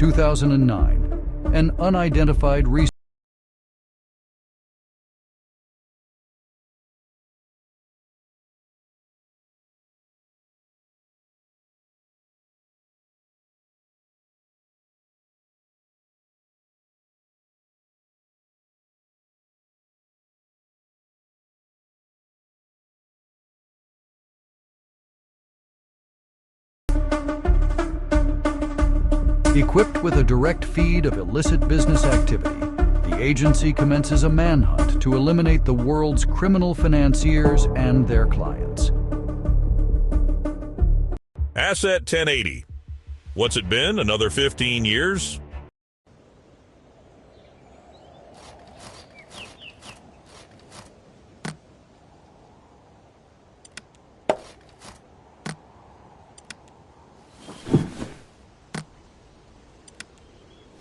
2009, an unidentified researcher equipped with a direct feed of illicit business activity, the agency commences a manhunt to eliminate the world's criminal financiers and their clients. Asset 1080. What's it been? Another 15 years?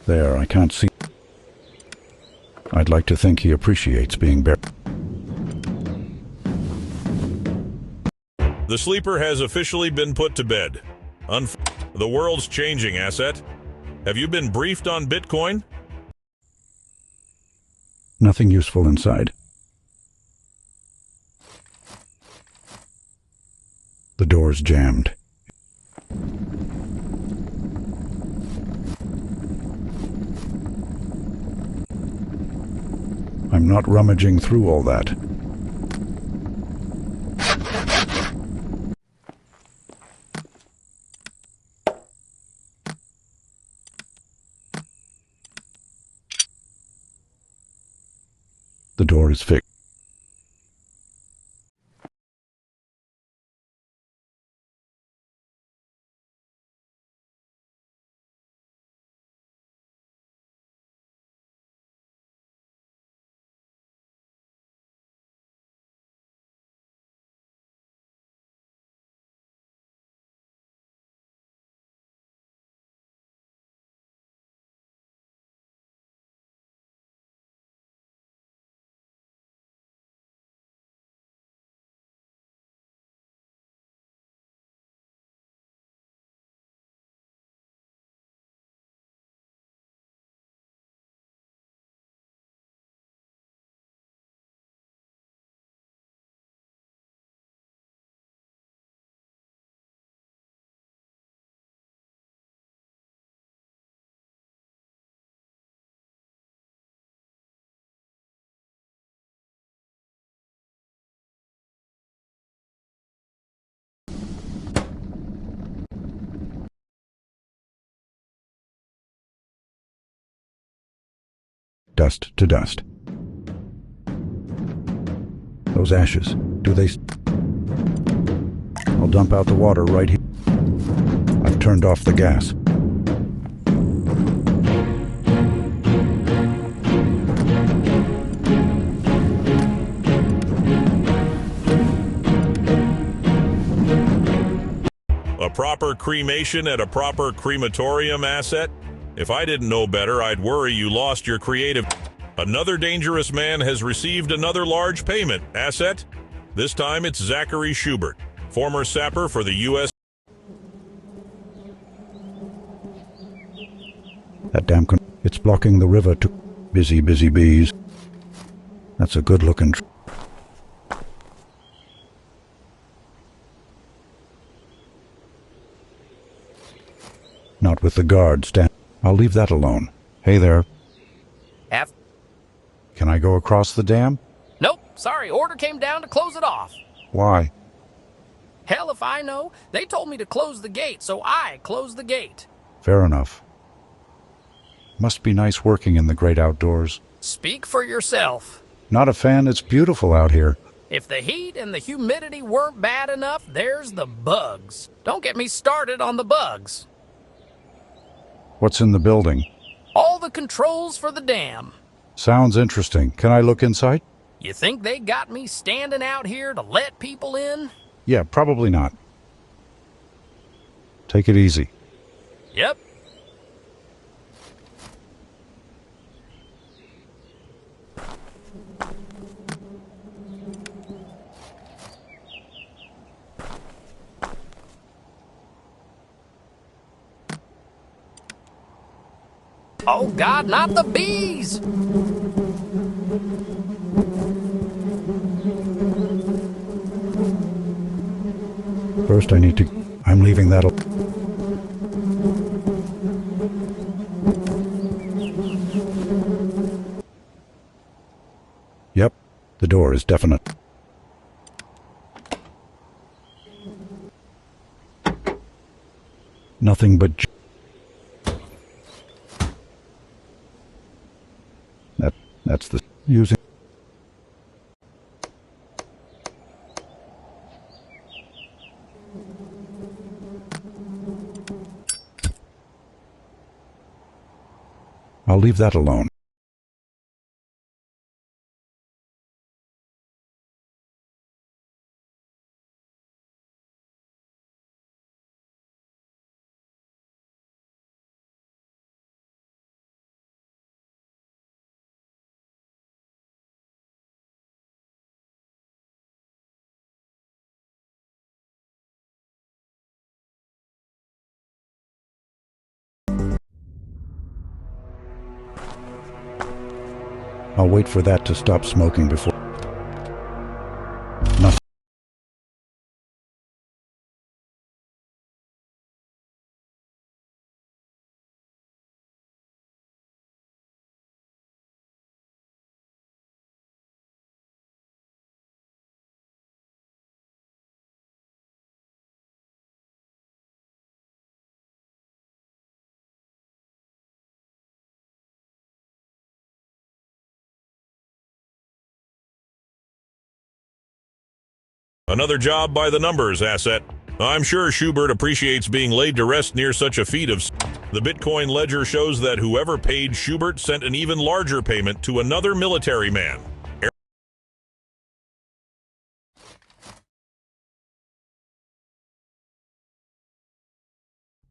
There, I can't see. I'd like to think he appreciates being buried. The sleeper has officially been put to bed. The world's changing, Asset. Have you been briefed on Bitcoin? Nothing useful inside. The door's jammed. I'm not rummaging through all that. The door is fixed. Dust to dust. Those ashes, do they... I'll dump out the water right here. I've turned off the gas. A proper cremation at a proper crematorium, Asset? If I didn't know better, I'd worry you lost your creative... Another dangerous man has received another large payment, Asset. This time it's Zachary Schubert, former sapper for the U.S. That damn it's blocking the river to... Busy, busy bees. That's a good-looking... Not with the guard stand. I'll leave that alone. Hey there. F. Can I go across the dam? Nope, sorry, order came down to close it off. Why? Hell if I know. They told me to close the gate, so I closed the gate. Fair enough. Must be nice working in the great outdoors. Speak for yourself. Not a fan, it's beautiful out here. If the heat and the humidity weren't bad enough, there's the bugs. Don't get me started on the bugs. What's in the building? All the controls for the dam. Sounds interesting. Can I look inside? You think they got me standing out here to let people in? Yeah, probably not. Take it easy. Yep. Oh God, not the bees! First, I need to... I'm leaving that... Yep, the door is definite. Nothing but... That's the... using... I'll leave that alone. I'll wait for that to stop smoking before... Nothing. Another job by the numbers asset. I'm sure Schubert appreciates being laid to rest near such a feat of... The Bitcoin ledger shows that whoever paid Schubert sent an even larger payment to another military man.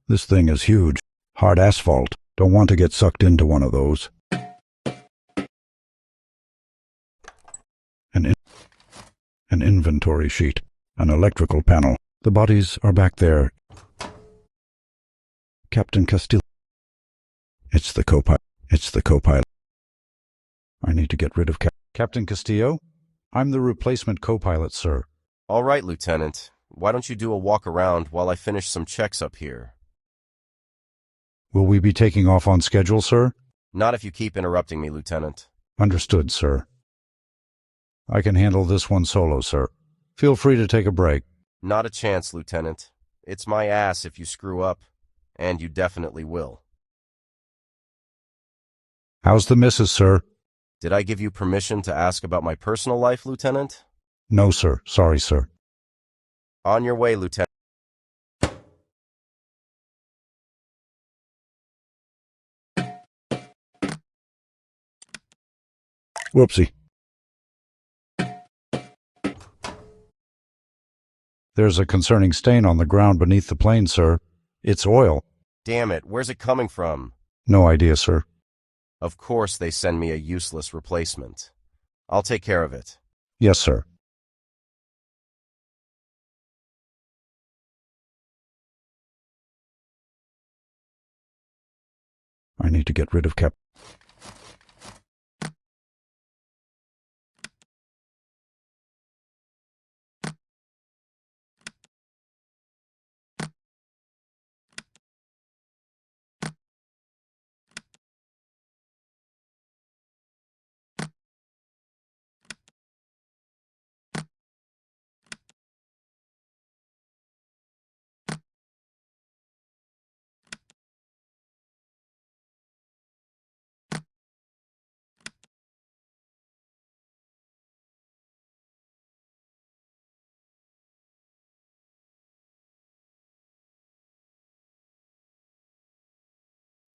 This thing is huge. Hard asphalt. Don't want to get sucked into one of those. An inventory sheet. An electrical panel. The bodies are back there. Captain Castillo. It's the co-pilot. I need to get rid of Captain Castillo? I'm the replacement co-pilot, sir. All right, Lieutenant. Why don't you do a walk around while I finish some checks up here? Will we be taking off on schedule, sir? Not if you keep interrupting me, Lieutenant. Understood, sir. I can handle this one solo, sir. Feel free to take a break. Not a chance, Lieutenant. It's my ass if you screw up, and you definitely will. How's the missus, sir? Did I give you permission to ask about my personal life, Lieutenant? No, sir. Sorry, sir. On your way, Lieutenant. Whoopsie. There's a concerning stain on the ground beneath the plane, sir. It's oil. Damn it, where's it coming from? No idea, sir. Of course they send me a useless replacement. I'll take care of it. Yes, sir. I need to get rid of Cap...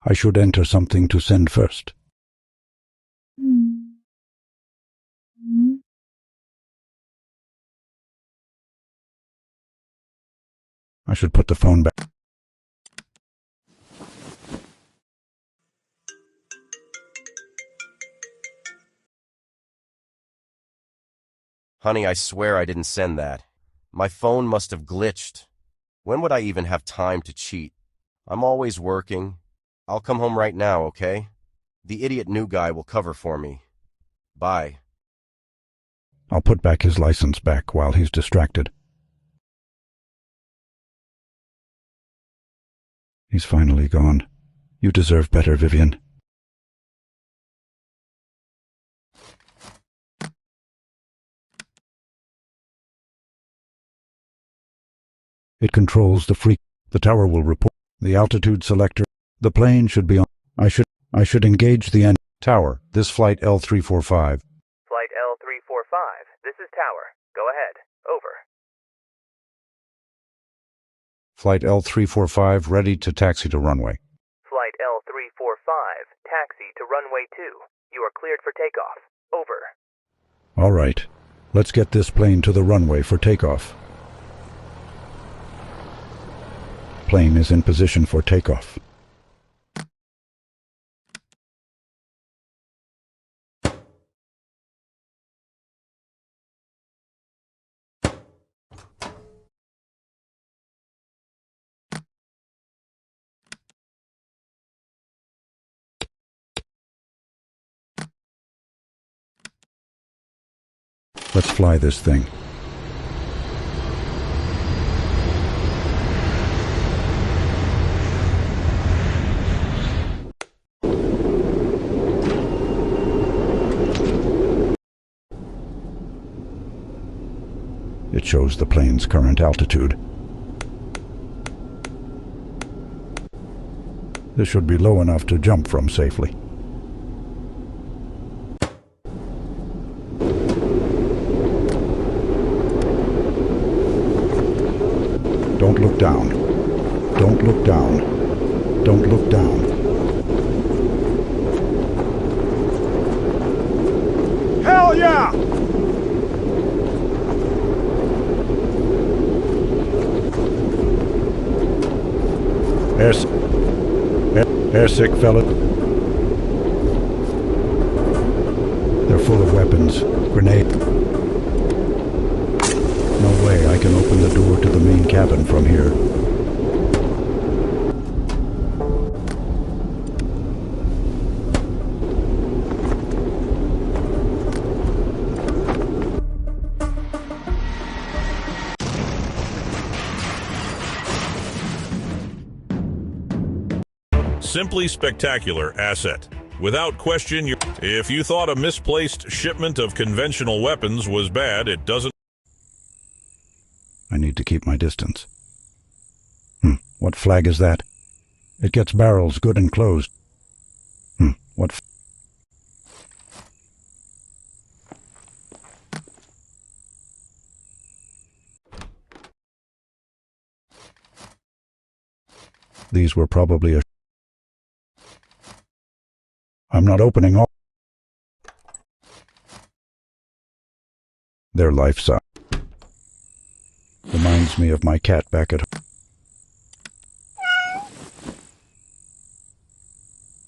I should enter something to send first. I should put the phone back. Honey, I swear I didn't send that. My phone must have glitched. When would I even have time to cheat? I'm always working. I'll come home right now, okay? The idiot new guy will cover for me. Bye. I'll put back his license back while he's distracted. He's finally gone. You deserve better, Vivian. It controls the freak. The tower will report the altitude selector. The plane should be on. I should engage the end tower. This flight L345. Flight L345. This is tower. Go ahead. Over. Flight L345 ready to taxi to runway. Flight L345. Taxi to runway 2. You are cleared for takeoff. Over. All right. Let's get this plane to the runway for takeoff. Plane is in position for takeoff. Let's fly this thing. It shows the plane's current altitude. This should be low enough to jump from safely. Don't look down. Don't look down. Don't look down. Hell yeah! Airsick fella. They're full of weapons. Grenade. No way I can open the door to the main cabin from here. Simply spectacular asset. Without question, if you thought a misplaced shipment of conventional weapons was bad, it doesn't. I need to keep my distance. What flag is that? It gets barrels good and closed. What These were probably a... I'm not opening all... Their life size. Reminds me of my cat back at home.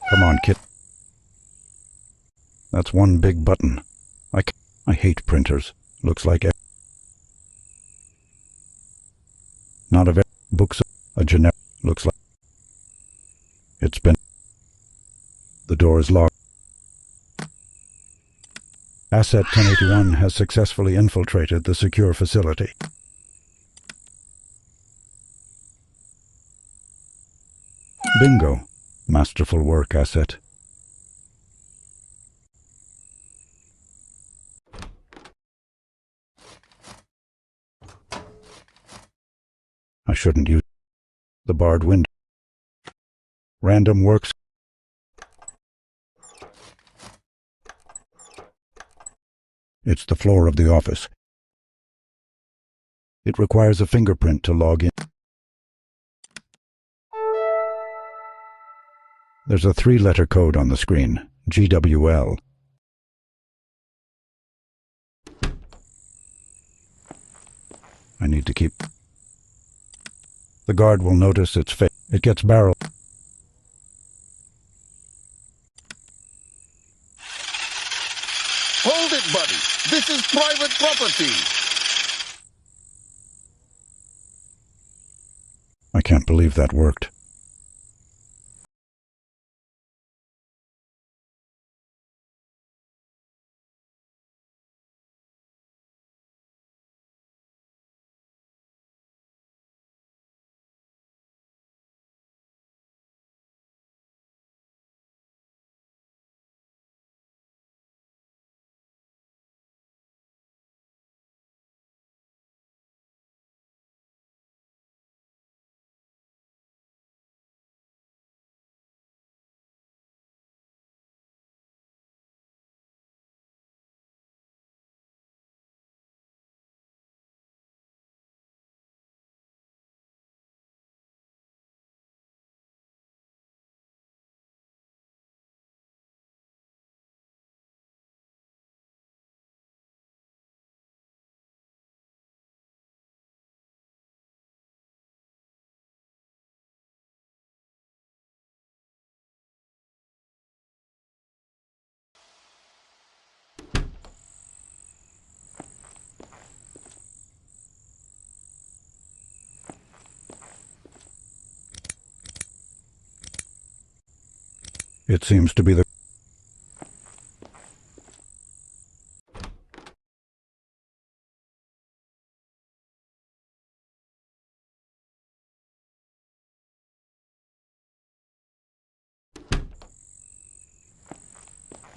Come on, kid. That's one big button. I hate printers. Looks like not a very books. A generic. Looks like it's been. The door is locked. Asset 1081 has successfully infiltrated the secure facility. Bingo. Masterful work, Asset. I shouldn't use the barred window. Random works. It's the floor of the office. It requires a fingerprint to log in. There's a 3-letter code on the screen, GWL. I need to keep... The guard will notice it's fake. It gets barreled. Hold it, buddy. This is private property. I can't believe that worked. It seems to be the...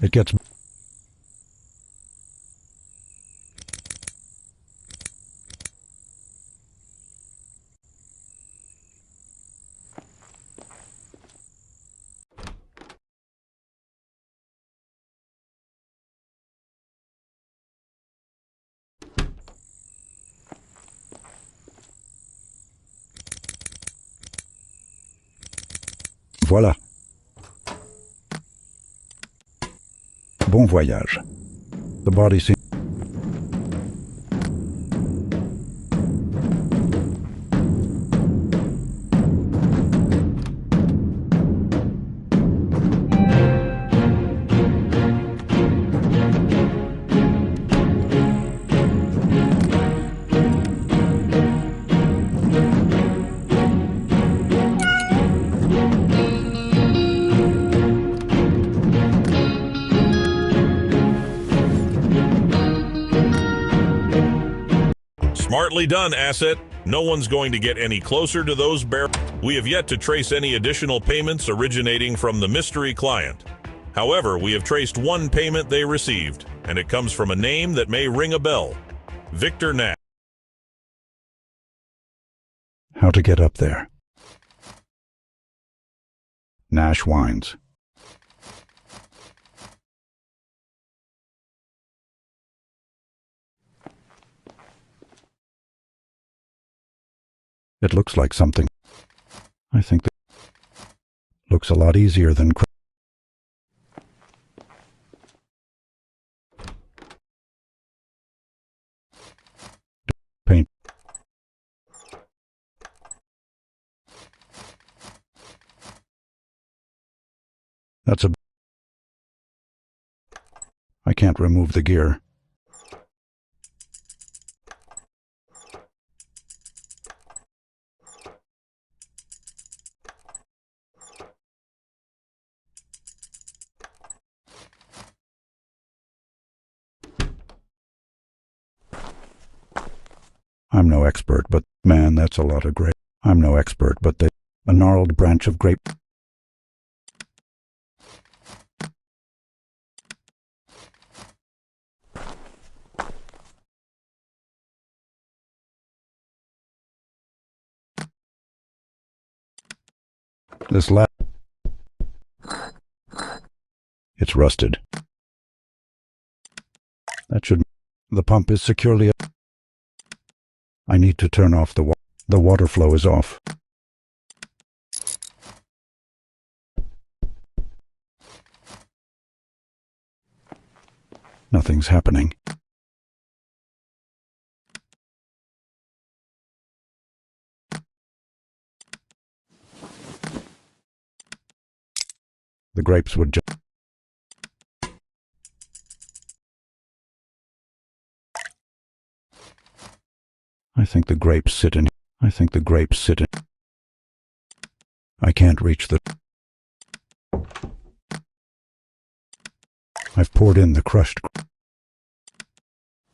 It gets... Voilà. Bon voyage. The body seems... Smartly done, asset. No one's going to get any closer to those barrels. We have yet to trace any additional payments originating from the mystery client. However, we have traced one payment they received, and it comes from a name that may ring a bell. Victor Nash. How to get up there. Nash Wines. It looks like something. I think that looks a lot easier than paint. That's a... I can't remove the gear. I'm no expert, but man, that's a lot of grape. I'm no expert, but a gnarled branch of grape. This it's rusted. That should... The pump is securely... I need to turn off the water flow is off. Nothing's happening. The grapes would just... I think the grapes sit in... I think the grapes sit in... I can't reach the... I've poured in the crushed...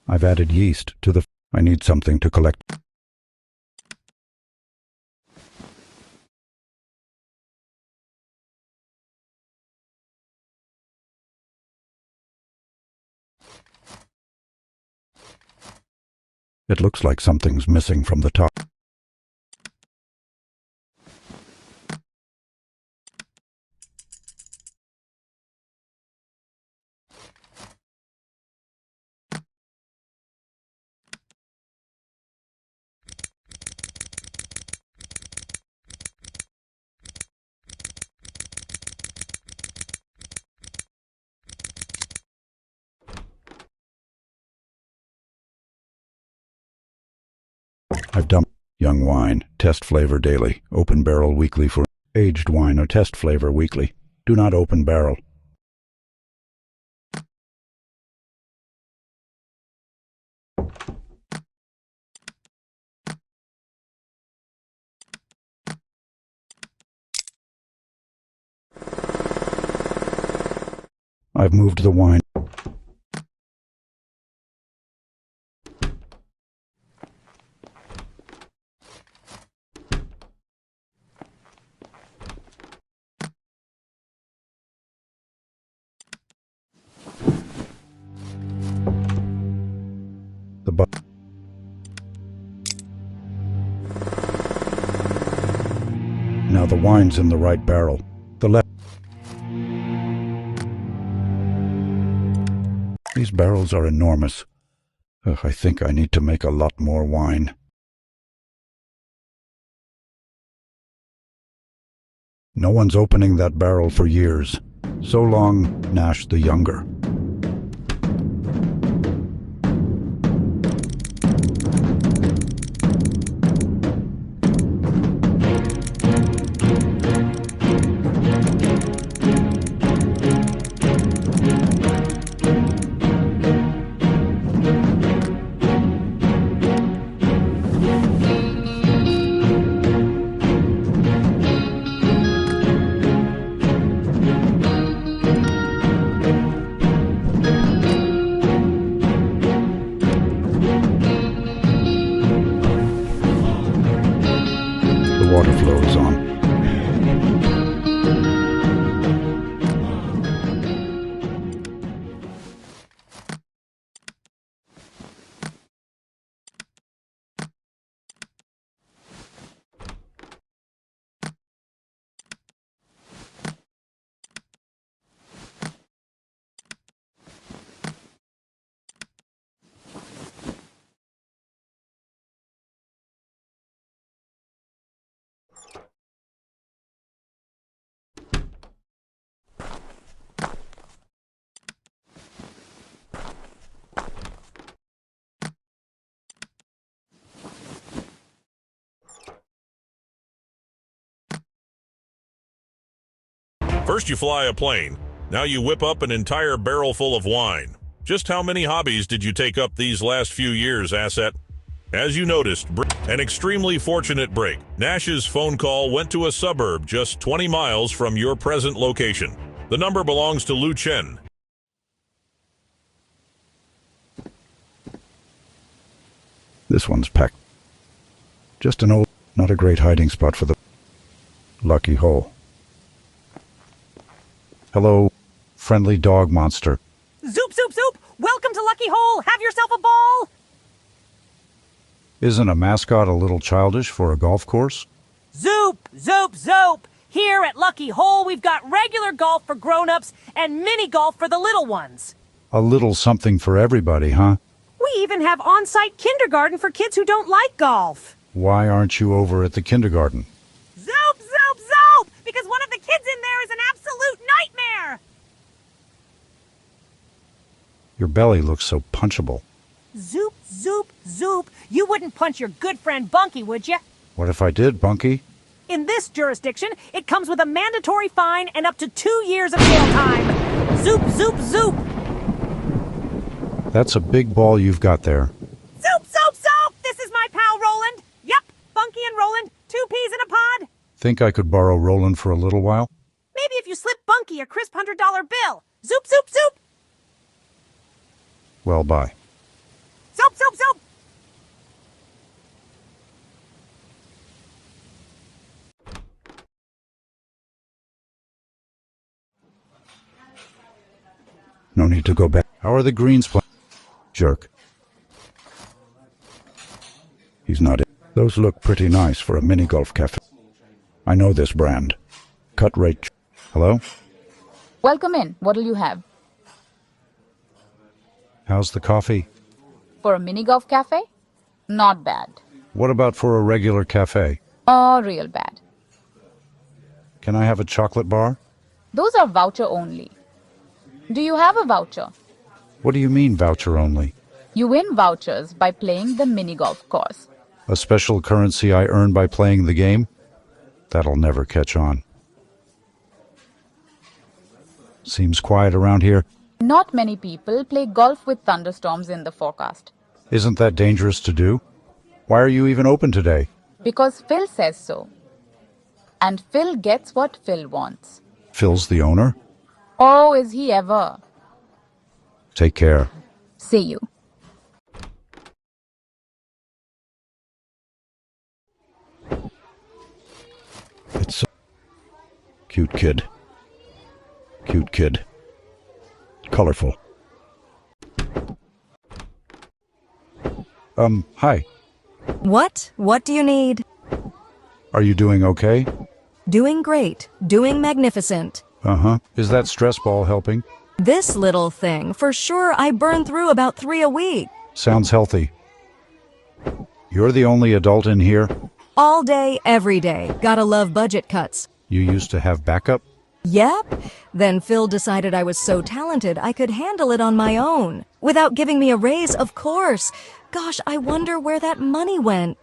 I've added yeast to the... I need something to collect... It looks like something's missing from the top. I've dumped young wine, test flavor daily, open barrel weekly for aged wine or test flavor weekly. Do not open barrel. I've moved the wine. Now the wine's in the right barrel. The left. These barrels are enormous. Ugh, I think I need to make a lot more wine. No one's opening that barrel for years. So long, Nash the Younger. Water flow is on. First you fly a plane, now you whip up an entire barrel full of wine. Just how many hobbies did you take up these last few years, Asset? As you noticed, an extremely fortunate break. Nash's phone call went to a suburb just 20 miles from your present location. The number belongs to Lu Chen. This one's packed. Just an old, not a great hiding spot for the lucky hole. Hello, friendly dog monster. Zoop, zoop, zoop! Welcome to Lucky Hole! Have yourself a ball! Isn't a mascot a little childish for a golf course? Zoop, zoop, zoop! Here at Lucky Hole, we've got regular golf for grown-ups and mini golf for the little ones. A little something for everybody, huh? We even have on-site kindergarten for kids who don't like golf. Why aren't you over at the kindergarten? Zoop, zoop, zoop! Because one of the kids in there is an absolute nightmare! Your belly looks so punchable. Zoop, zoop, zoop. You wouldn't punch your good friend Bunky, would you? What if I did, Bunky? In this jurisdiction, it comes with a mandatory fine and up to 2 years of jail time. Zoop, zoop, zoop. That's a big ball you've got there. Zoop, zoop, zoop! This is my pal Roland. Yup, Bunky and Roland, 2 peas in a pod. Think I could borrow Roland for a little while? Maybe if you slip Bunky a crisp $100 bill. Zoop, zoop, zoop. Well, bye. Zoop, zoop, zoop. No need to go back. How are the greens playing? Jerk. He's not in. Those look pretty nice for a mini golf cafe. I know this brand. Cut rate. Hello? Welcome in. What'll you have? How's the coffee? For a mini golf cafe? Not bad. What about for a regular cafe? Oh, real bad. Can I have a chocolate bar? Those are voucher only. Do you have a voucher? What do you mean voucher only? You win vouchers by playing the mini golf course. A special currency I earn by playing the game? That'll never catch on. Seems quiet around here. Not many people play golf with thunderstorms in the forecast. Isn't that dangerous to do? Why are you even open today? Because Phil says so. And Phil gets what Phil wants. Phil's the owner? Oh, is he ever? Take care. See you. It's so cute kid. Cute kid. Colorful. Hi. What? What do you need? Are you doing okay? Doing great. Doing magnificent. Uh-huh. Is that stress ball helping? This little thing, for sure I burn through about 3 a week. Sounds healthy. You're the only adult in here? All day, every day. Gotta love budget cuts. You used to have backup? Yep. Then Phil decided I was so talented I could handle it on my own. Without giving me a raise, of course. Gosh, I wonder where that money went.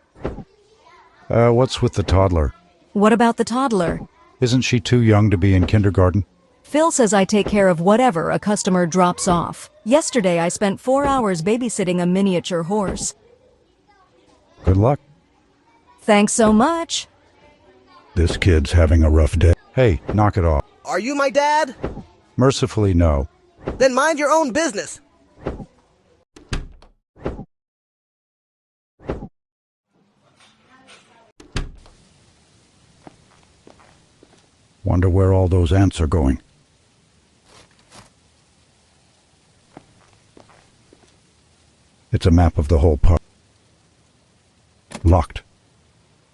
What's with the toddler? What about the toddler? Isn't she too young to be in kindergarten? Phil says I take care of whatever a customer drops off. Yesterday I spent 4 hours babysitting a miniature horse. Good luck. Thanks so much. This kid's having a rough day. Hey, knock it off. Are you my dad? Mercifully, no. Then mind your own business. Wonder where all those ants are going. It's a map of the whole park. Locked.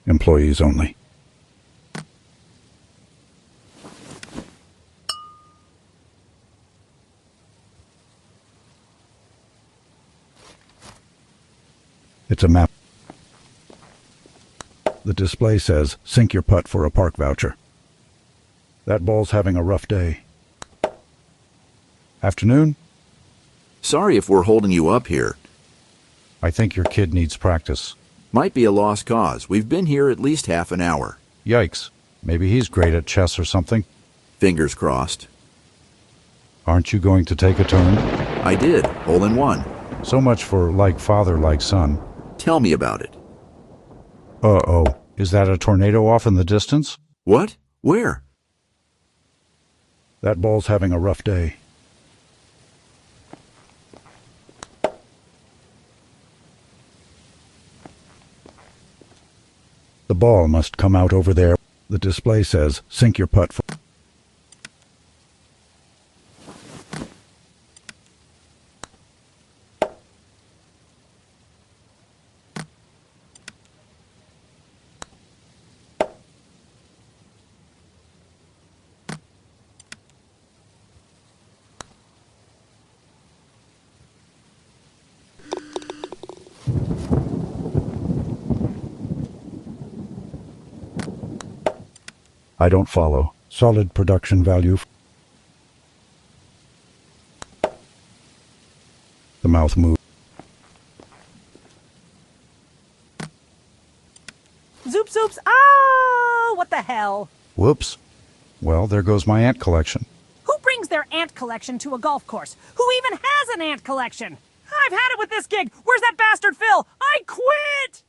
Employees only. It's a map. The display says, sink your putt for a park voucher. That ball's having a rough day. Afternoon? Sorry if we're holding you up here. I think your kid needs practice. Might be a lost cause. We've been here at least half an hour. Yikes. Maybe he's great at chess or something. Fingers crossed. Aren't you going to take a turn? I did. Hole in one. So much for like father, like son. Tell me about it. Uh-oh. Is that a tornado off in the distance? What? Where? That ball's having a rough day. The ball must come out over there. The display says, sink your putt for... I don't follow. Solid production value. The mouth moves. Zoop zoops! Ah! What the hell? Whoops. Well, there goes my ant collection. Who brings their ant collection to a golf course? Who even has an ant collection? I've had it with this gig. Where's that bastard Phil? I quit!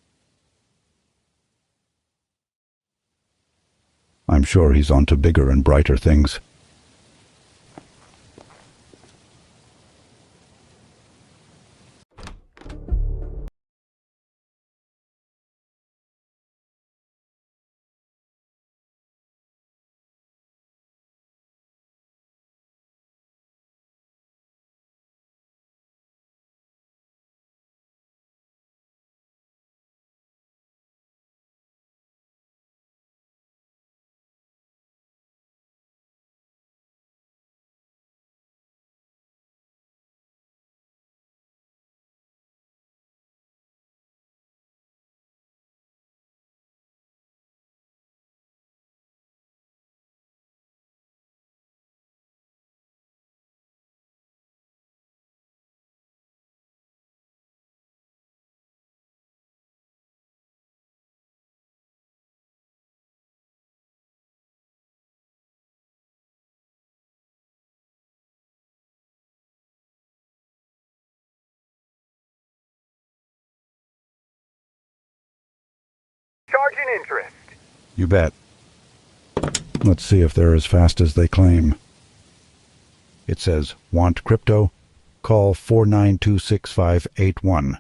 I'm sure he's on to bigger and brighter things. Charging interest. You bet. Let's see if they're as fast as they claim. It says, want crypto? Call 4926581.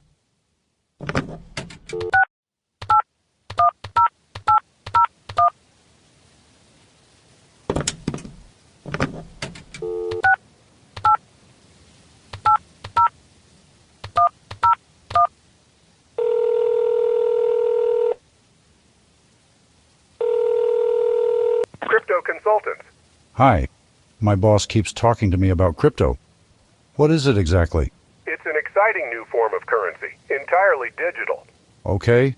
Crypto Consultants. Hi. My boss keeps talking to me about crypto. What is it exactly? It's an exciting new form of currency, entirely digital. Okay.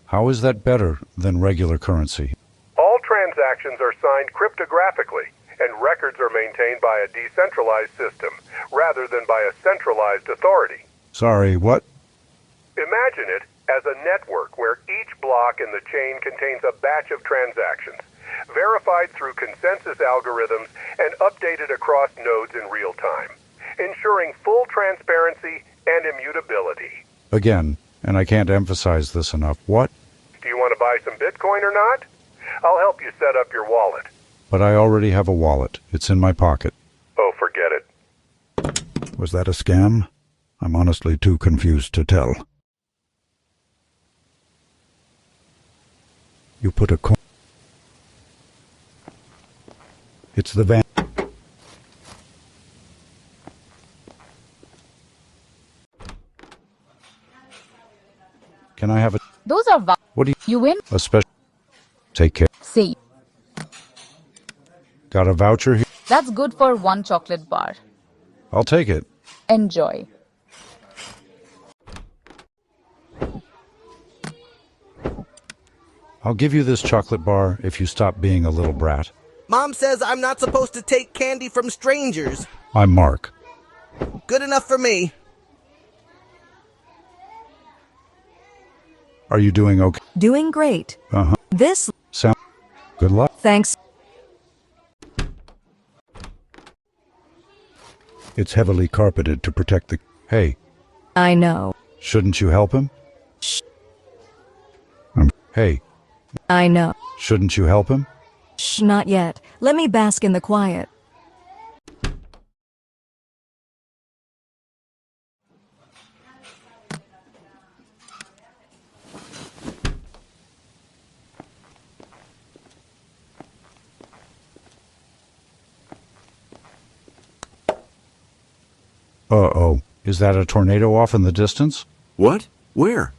How is that better than regular currency? All transactions are signed cryptographically, and records are maintained by a decentralized system, rather than by a centralized authority. Sorry, what? Imagine it as a network where each block in the chain contains a batch of transactions, verified through consensus algorithms and updated across nodes in real time, ensuring full transparency and immutability. Again, and I can't emphasize this enough, what? Do you want to buy some Bitcoin or not? I'll help you set up your wallet. But I already have a wallet. It's in my pocket. Oh, forget it. Was that a scam? I'm honestly too confused to tell. You put a coin. It's the van. Can I have a... Those are What do you... You win? A special... Take care. See. Got a voucher here? That's good for 1 chocolate bar. I'll take it. Enjoy. I'll give you this chocolate bar if you stop being a little brat. Mom says I'm not supposed to take candy from strangers. I'm Mark. Good enough for me. Are you doing okay? Doing great. Uh-huh. This... Sound... Good luck. Thanks. It's heavily carpeted to protect the... Hey. I know. Shouldn't you help him? Shh. Hey. I know. Shouldn't you help him? Shh, not yet. Let me bask in the quiet. Uh-oh. Is that a tornado off in the distance? What? Where?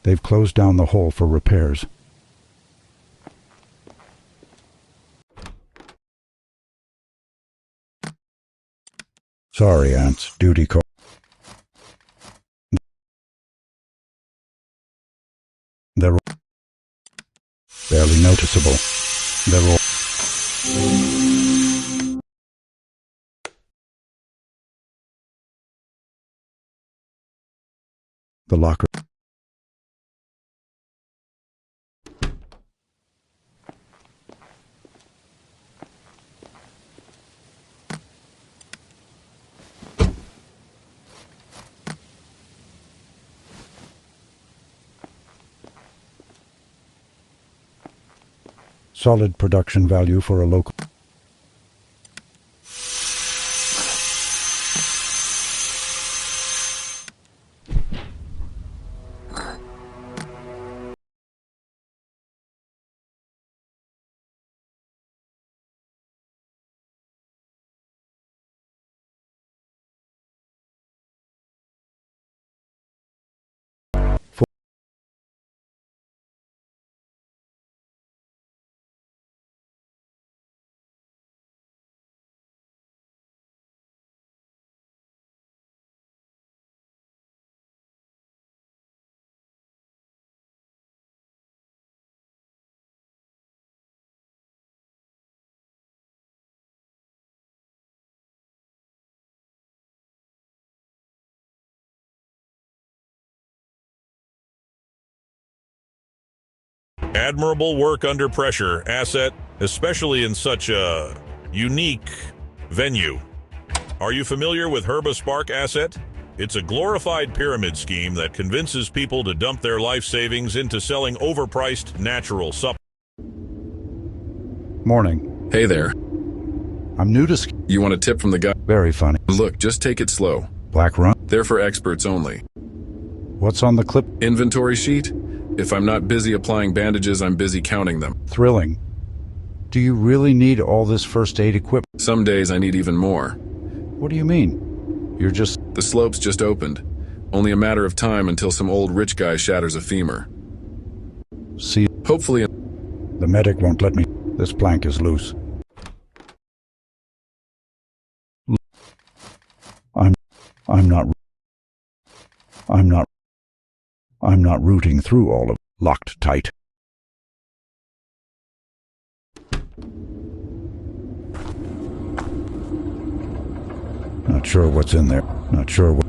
They've closed down the hole for repairs. Sorry, Ants. Duty call. They're all barely noticeable. They're all... The locker... Solid production value for a local... Admirable work under pressure, asset, especially in such a unique venue. Are you familiar with Herbaspark Asset? It's a glorified pyramid scheme that convinces people to dump their life savings into selling overpriced natural supplements. Morning. Hey there. I'm new to You want a tip from the guy? Very funny. Look, just take it slow. Black run? They're for experts only. What's on the clip? Inventory sheet? If I'm not busy applying bandages, I'm busy counting them. Thrilling. Do you really need all this first aid equipment? Some days I need even more. What do you mean? You're just... The slopes just opened. Only a matter of time until some old rich guy shatters a femur. See... Hopefully... The medic won't let me. This plank is loose. I'm not rooting through all of locked tight. Not sure what's in there. Not sure what...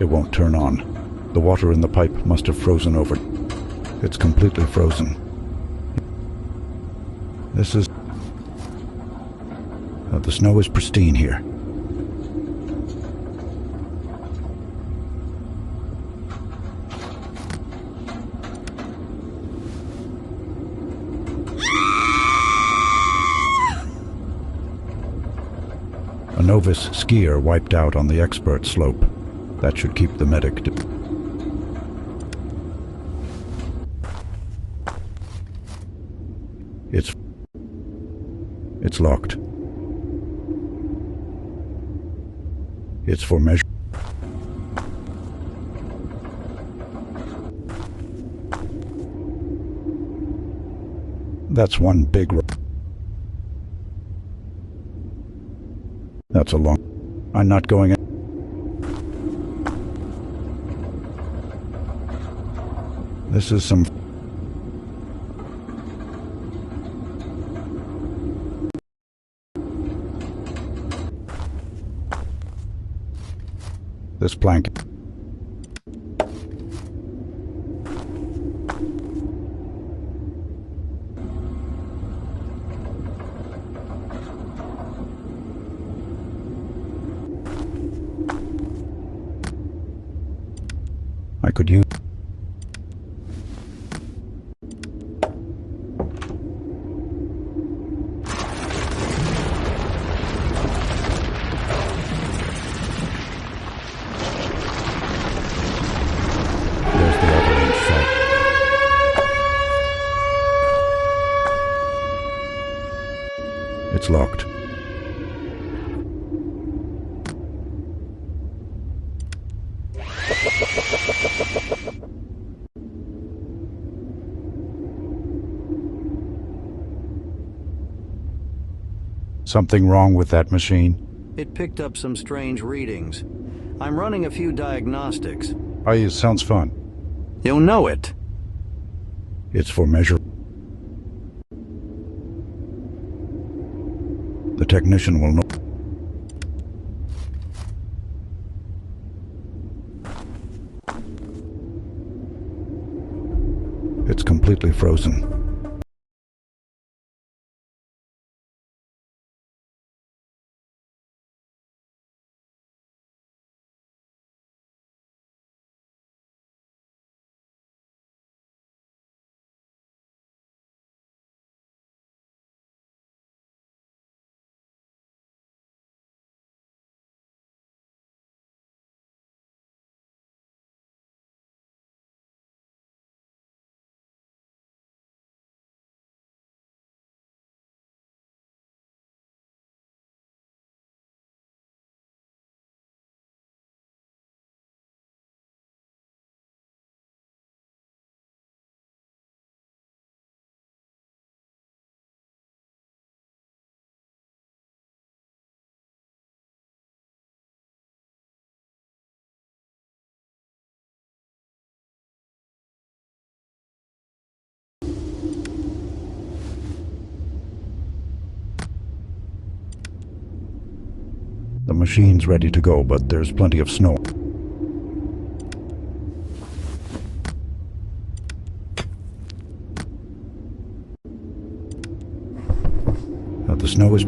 It won't turn on. The water in the pipe must have frozen over. It's completely frozen. This is... the snow is pristine here. A novice skier wiped out on the expert slope. That should keep the medic... It's locked. It's for measure. That's one big... That's a long... I'm not going in. This is some... This plank... I could use... There's the other inch side. It's locked. Something wrong with that machine? It picked up some strange readings. I'm running a few diagnostics. It sounds fun. You'll know it. It's for measure. The technician will know. It's completely frozen. The machine's ready to go, but there's plenty of snow. The snow is...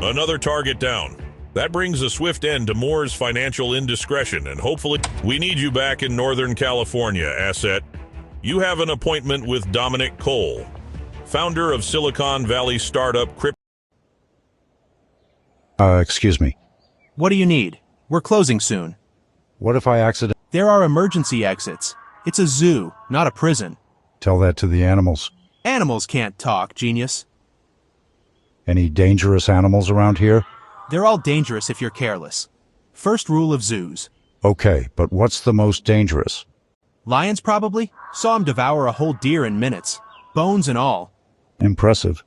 Another target down. That brings a swift end to Moore's financial indiscretion, and hopefully we need you back in Northern California, Asset. You have an appointment with Dominic Cole, founder of Silicon Valley startup Crypto. Excuse me. What do you need? We're closing soon. What if I accident? There are emergency exits. It's a zoo, not a prison. Tell that to the animals. Animals can't talk, genius. Any dangerous animals around here? They're all dangerous if you're careless. First rule of zoos. Okay, but what's the most dangerous? Lions, probably. Saw him devour a whole deer in minutes. Bones and all. Impressive.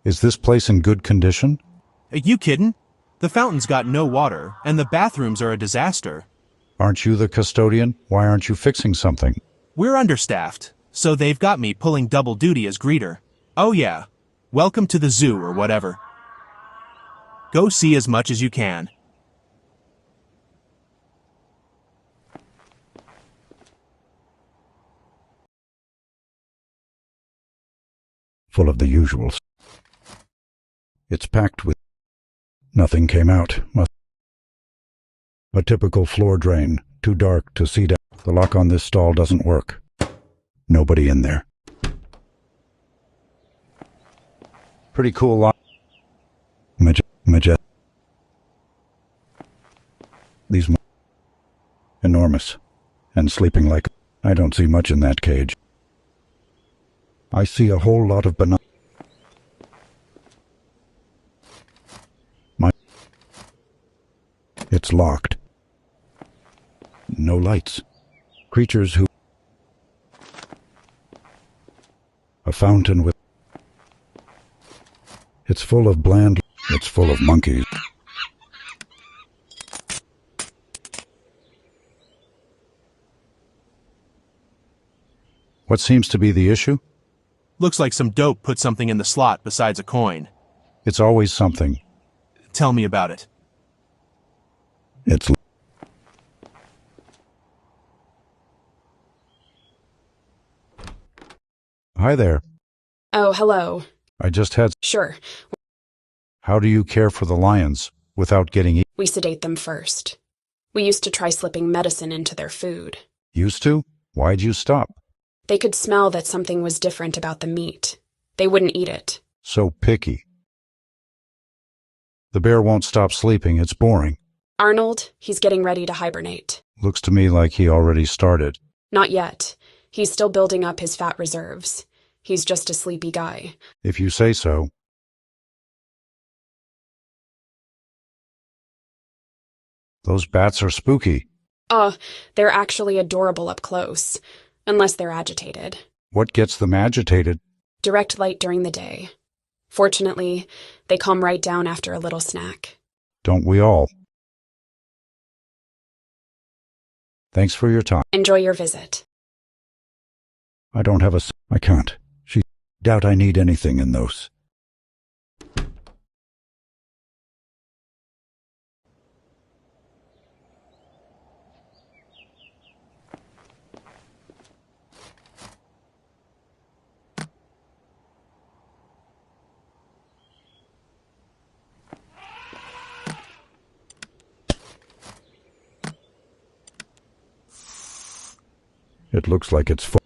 Is this place in good condition? Are you kidding? The fountain's got no water, and the bathrooms are a disaster. Aren't you the custodian? Why aren't you fixing something? We're understaffed, so they've got me pulling double duty as greeter. Oh yeah. Welcome to the zoo or whatever. Go see as much as you can. Full of the usuals. It's packed with... Nothing came out. A typical floor drain, too dark to see down. The lock on this stall doesn't work. Nobody in there. Pretty cool lock. These enormous. And sleeping like... I don't see much in that cage. I see a whole lot of banana. It's locked. No lights. Creatures who... A fountain with... It's full of bland... It's full of monkeys. What seems to be the issue? Looks like some dope put something in the slot besides a coin. It's always something. Tell me about it. It's... Hi there. Oh, hello. I just had... Sure. How do you care for the lions without getting... We sedate them first. We used to try slipping medicine into their food. Used to? Why'd you stop? They could smell that something was different about the meat. They wouldn't eat it. So picky. The bear won't stop sleeping. It's boring. Arnold, he's getting ready to hibernate. Looks to me like he already started. Not yet. He's still building up his fat reserves. He's just a sleepy guy. If you say so. Those bats are spooky. They're actually adorable up close. Unless they're agitated. What gets them agitated? Direct light during the day. Fortunately, they calm right down after a little snack. Don't we all? Thanks for your time. Enjoy your visit. I don't have a... I can't. She... Doubt I need anything in those. It looks like it's full.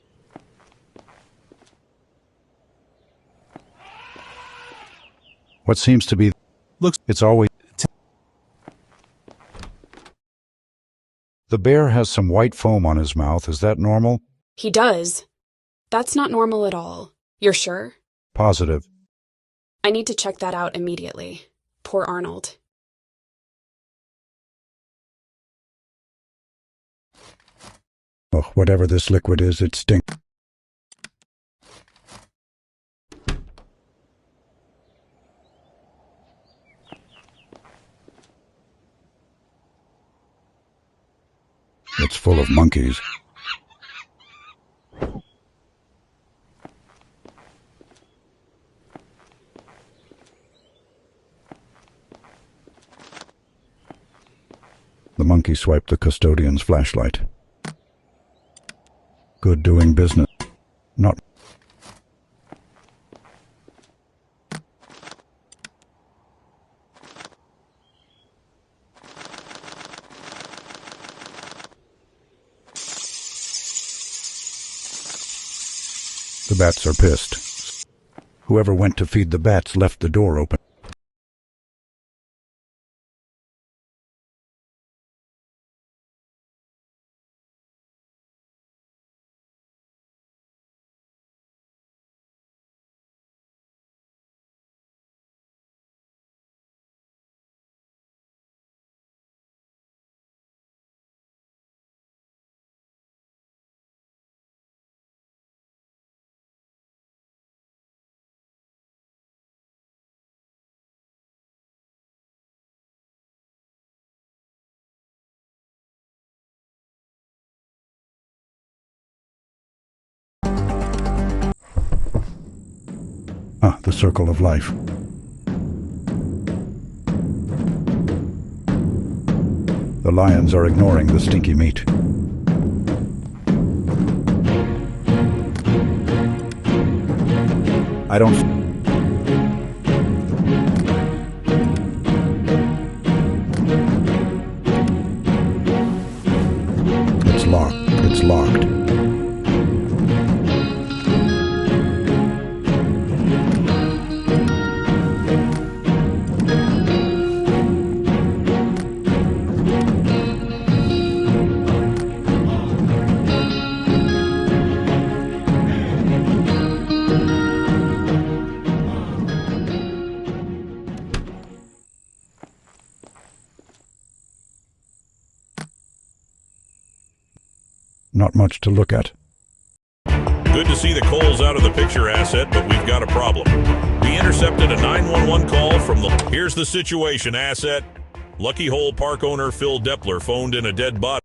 What seems to be... Looks... It's always... The bear has some white foam on his mouth. Is that normal? He does. That's not normal at all. You're sure? Positive. I need to check that out immediately. Poor Arnold. Oh, whatever this liquid is, it stinks. It's full of monkeys. The monkey swiped the custodian's flashlight. Good doing business. Not... The bats are pissed. Whoever went to feed the bats left the door open. Ah, the circle of life. The lions are ignoring the stinky meat. I don't... It's locked. It's locked. Not much to look at. Good to see the coals out of the picture, asset, but we've got a problem. We intercepted a 911 call from the... Here's the situation, asset. Lucky Hole Park owner Phil Depler phoned in a dead body.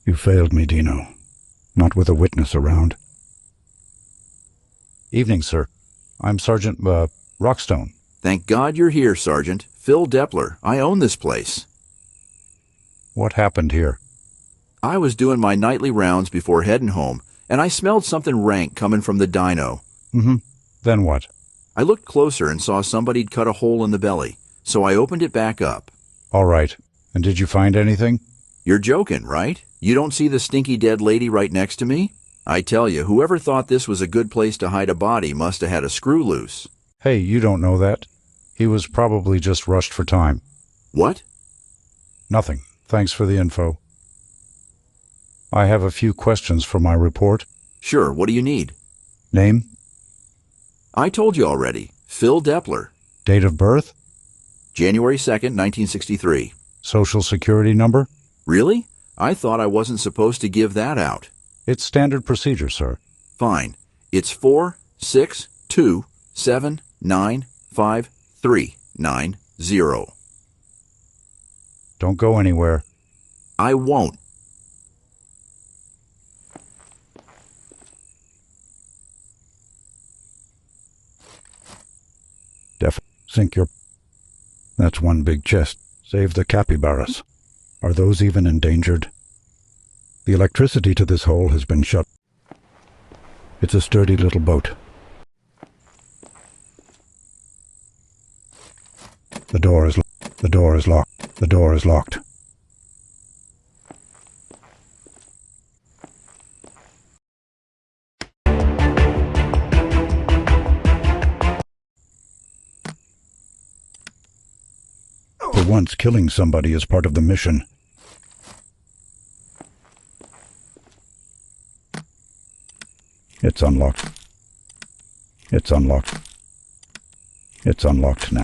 You failed me, Dino. Not with a witness around. Evening, sir. I'm Sergeant, Rockstone. Thank God you're here, Sergeant. Phil Depler. I own this place. What happened here? I was doing my nightly rounds before heading home, and I smelled something rank coming from the dyno. Then what? I looked closer and saw somebody'd cut a hole in the belly, so I opened it back up. All right. And did you find anything? You're joking, right? You don't see the stinky dead lady right next to me? I tell you, whoever thought this was a good place to hide a body must have had a screw loose. Hey, you don't know that. He was probably just rushed for time. What? Nothing. Thanks for the info. I have a few questions for my report. Sure, what do you need? Name? I told you already. Phil Depler. Date of birth? January 2nd, 1963. Social security number? Really? I thought I wasn't supposed to give that out. It's standard procedure, sir. Fine. It's 462795390. Don't go anywhere. I won't. Sink your... That's one big chest. Save the capybaras. Are those even endangered? The electricity to this hole has been shut. It's a sturdy little boat. The door is locked. The door is locked. The door is locked. For once, killing somebody is part of the mission. It's unlocked. It's unlocked. It's unlocked now.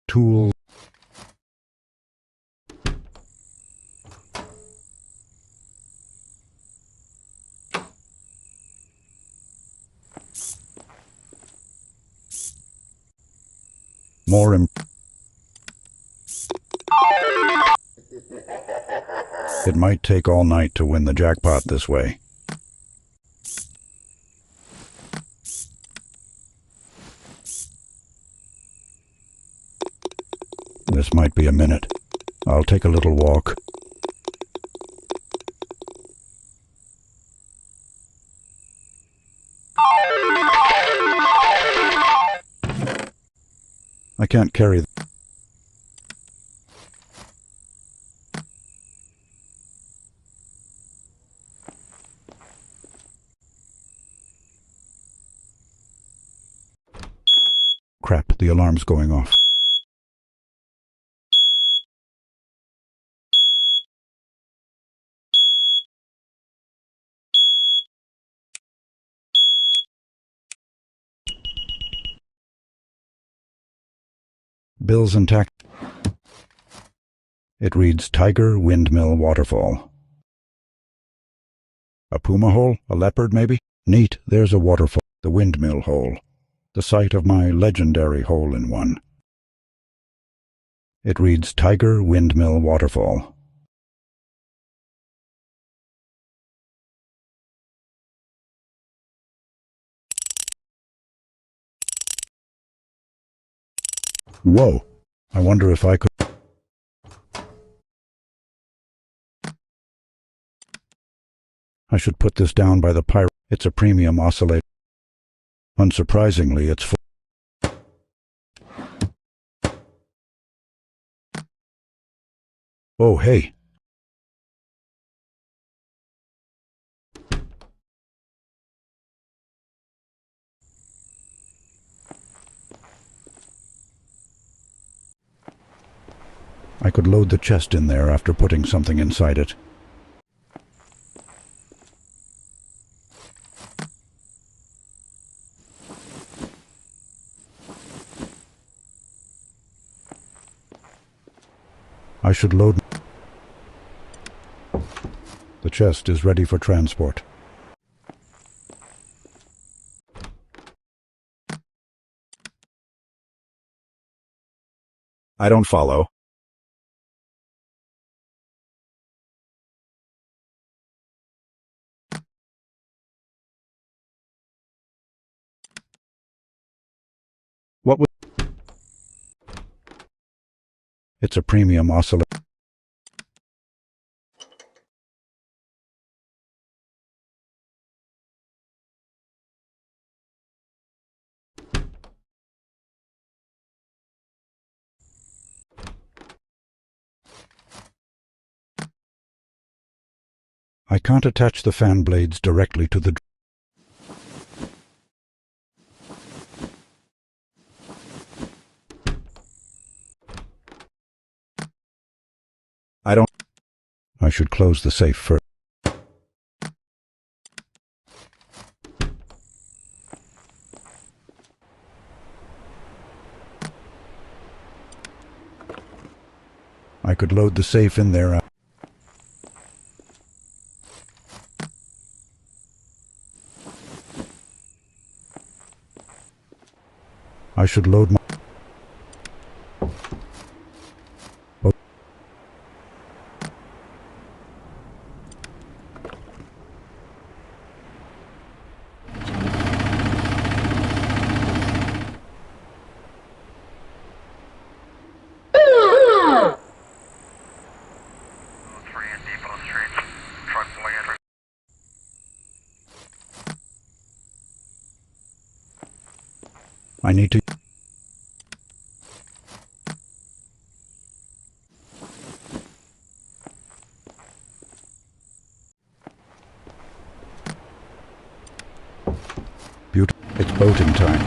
Tool. More It might take all night to win the jackpot this way. This might be a minute. I'll take a little walk. I can't carry... Crap, the alarm's going off. Bills and tax. It reads Tiger Windmill Waterfall. A puma hole? A leopard, maybe? Neat, there's a waterfall. The windmill hole. The site of my legendary hole-in-one. It reads Tiger Windmill Waterfall. Whoa! I wonder if I could... I should put this down by the pirate. It's a premium oscillator. Unsurprisingly, it's full. Oh, hey. I could load the chest in there after putting something inside it. I should load... The chest is ready for transport. I don't follow. What was... It's a premium oscillator. I can't attach the fan blades directly to the... I don't... I should close the safe first. I could load the safe in there. I should load my... Oh. I need to... It's boating time.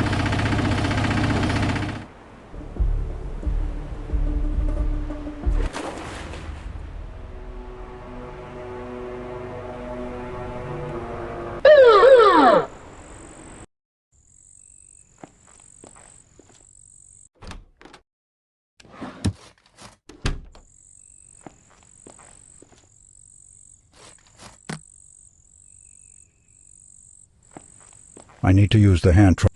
I need to use the hand truck.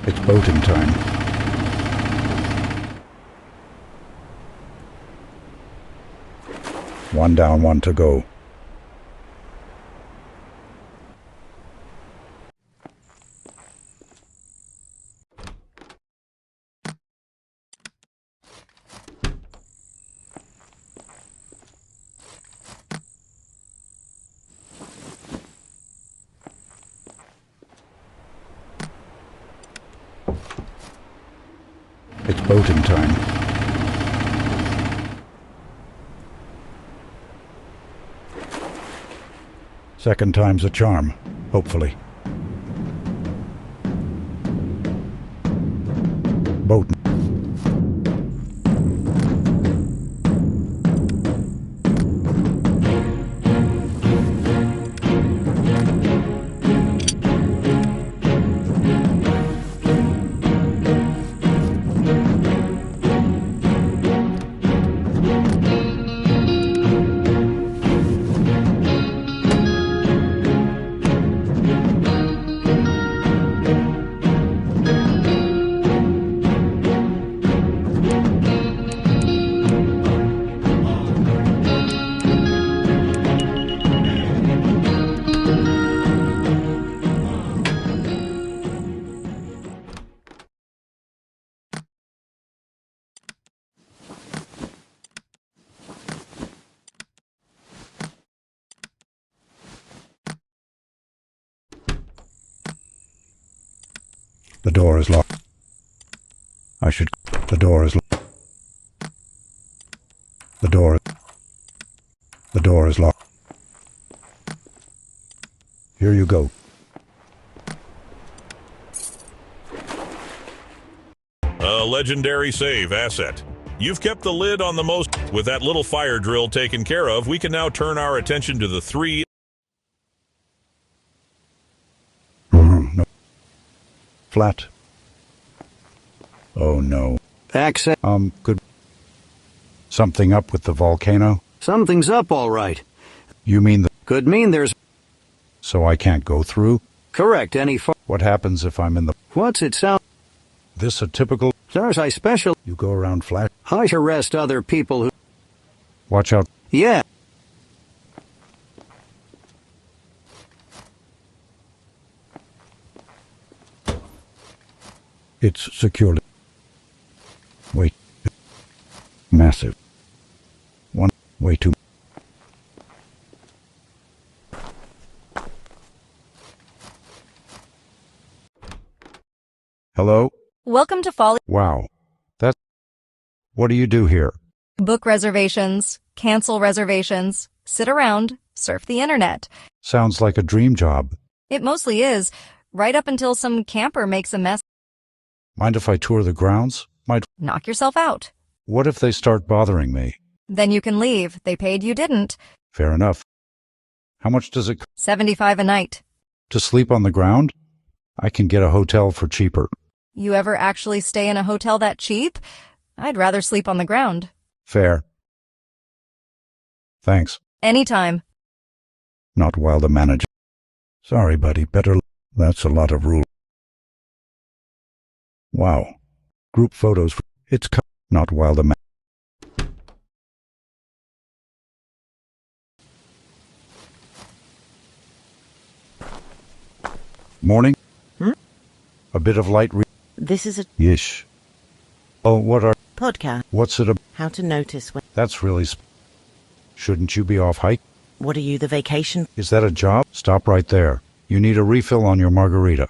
It's boating time. One down, one to go. It's boating time. Second time's a charm, hopefully. Boat. The door is locked. The door is locked. The door is locked. Here you go. A legendary save asset. You've kept the lid on the most. With that little fire drill taken care of, we can now turn our attention to the 3. No. Flat. Oh no. Access. Good. Something up with the volcano? Something's up, all right. You mean the... Could mean there's... So I can't go through? Correct, What happens if I'm in the... What's it sound? This a typical... There's I special... You go around flash... I arrest other people who... Watch out. Yeah. It's securely... Wait. Massive. One. Way too... Hello? Welcome to Folly. Wow. What do you do here? Book reservations, cancel reservations, sit around, surf the internet. Sounds like a dream job. It mostly is, right up until some camper makes a mess. Mind if I tour the grounds? Knock yourself out. What if they start bothering me? Then you can leave. They paid, you didn't. Fair enough. How much does it cost? $75 a night. To sleep on the ground? I can get a hotel for cheaper. You ever actually stay in a hotel that cheap? I'd rather sleep on the ground. Fair. Thanks. Anytime. Not while the manager... Sorry, buddy. That's a lot of rule. Wow. Group photos. It's not while the Morning? A bit of light This is a... Yish. Oh, what are... podcast. What's it about? How to notice when... That's really... Shouldn't you be off hike? What are you, the vacation? Is that a job? Stop right there. You need a refill on your margarita.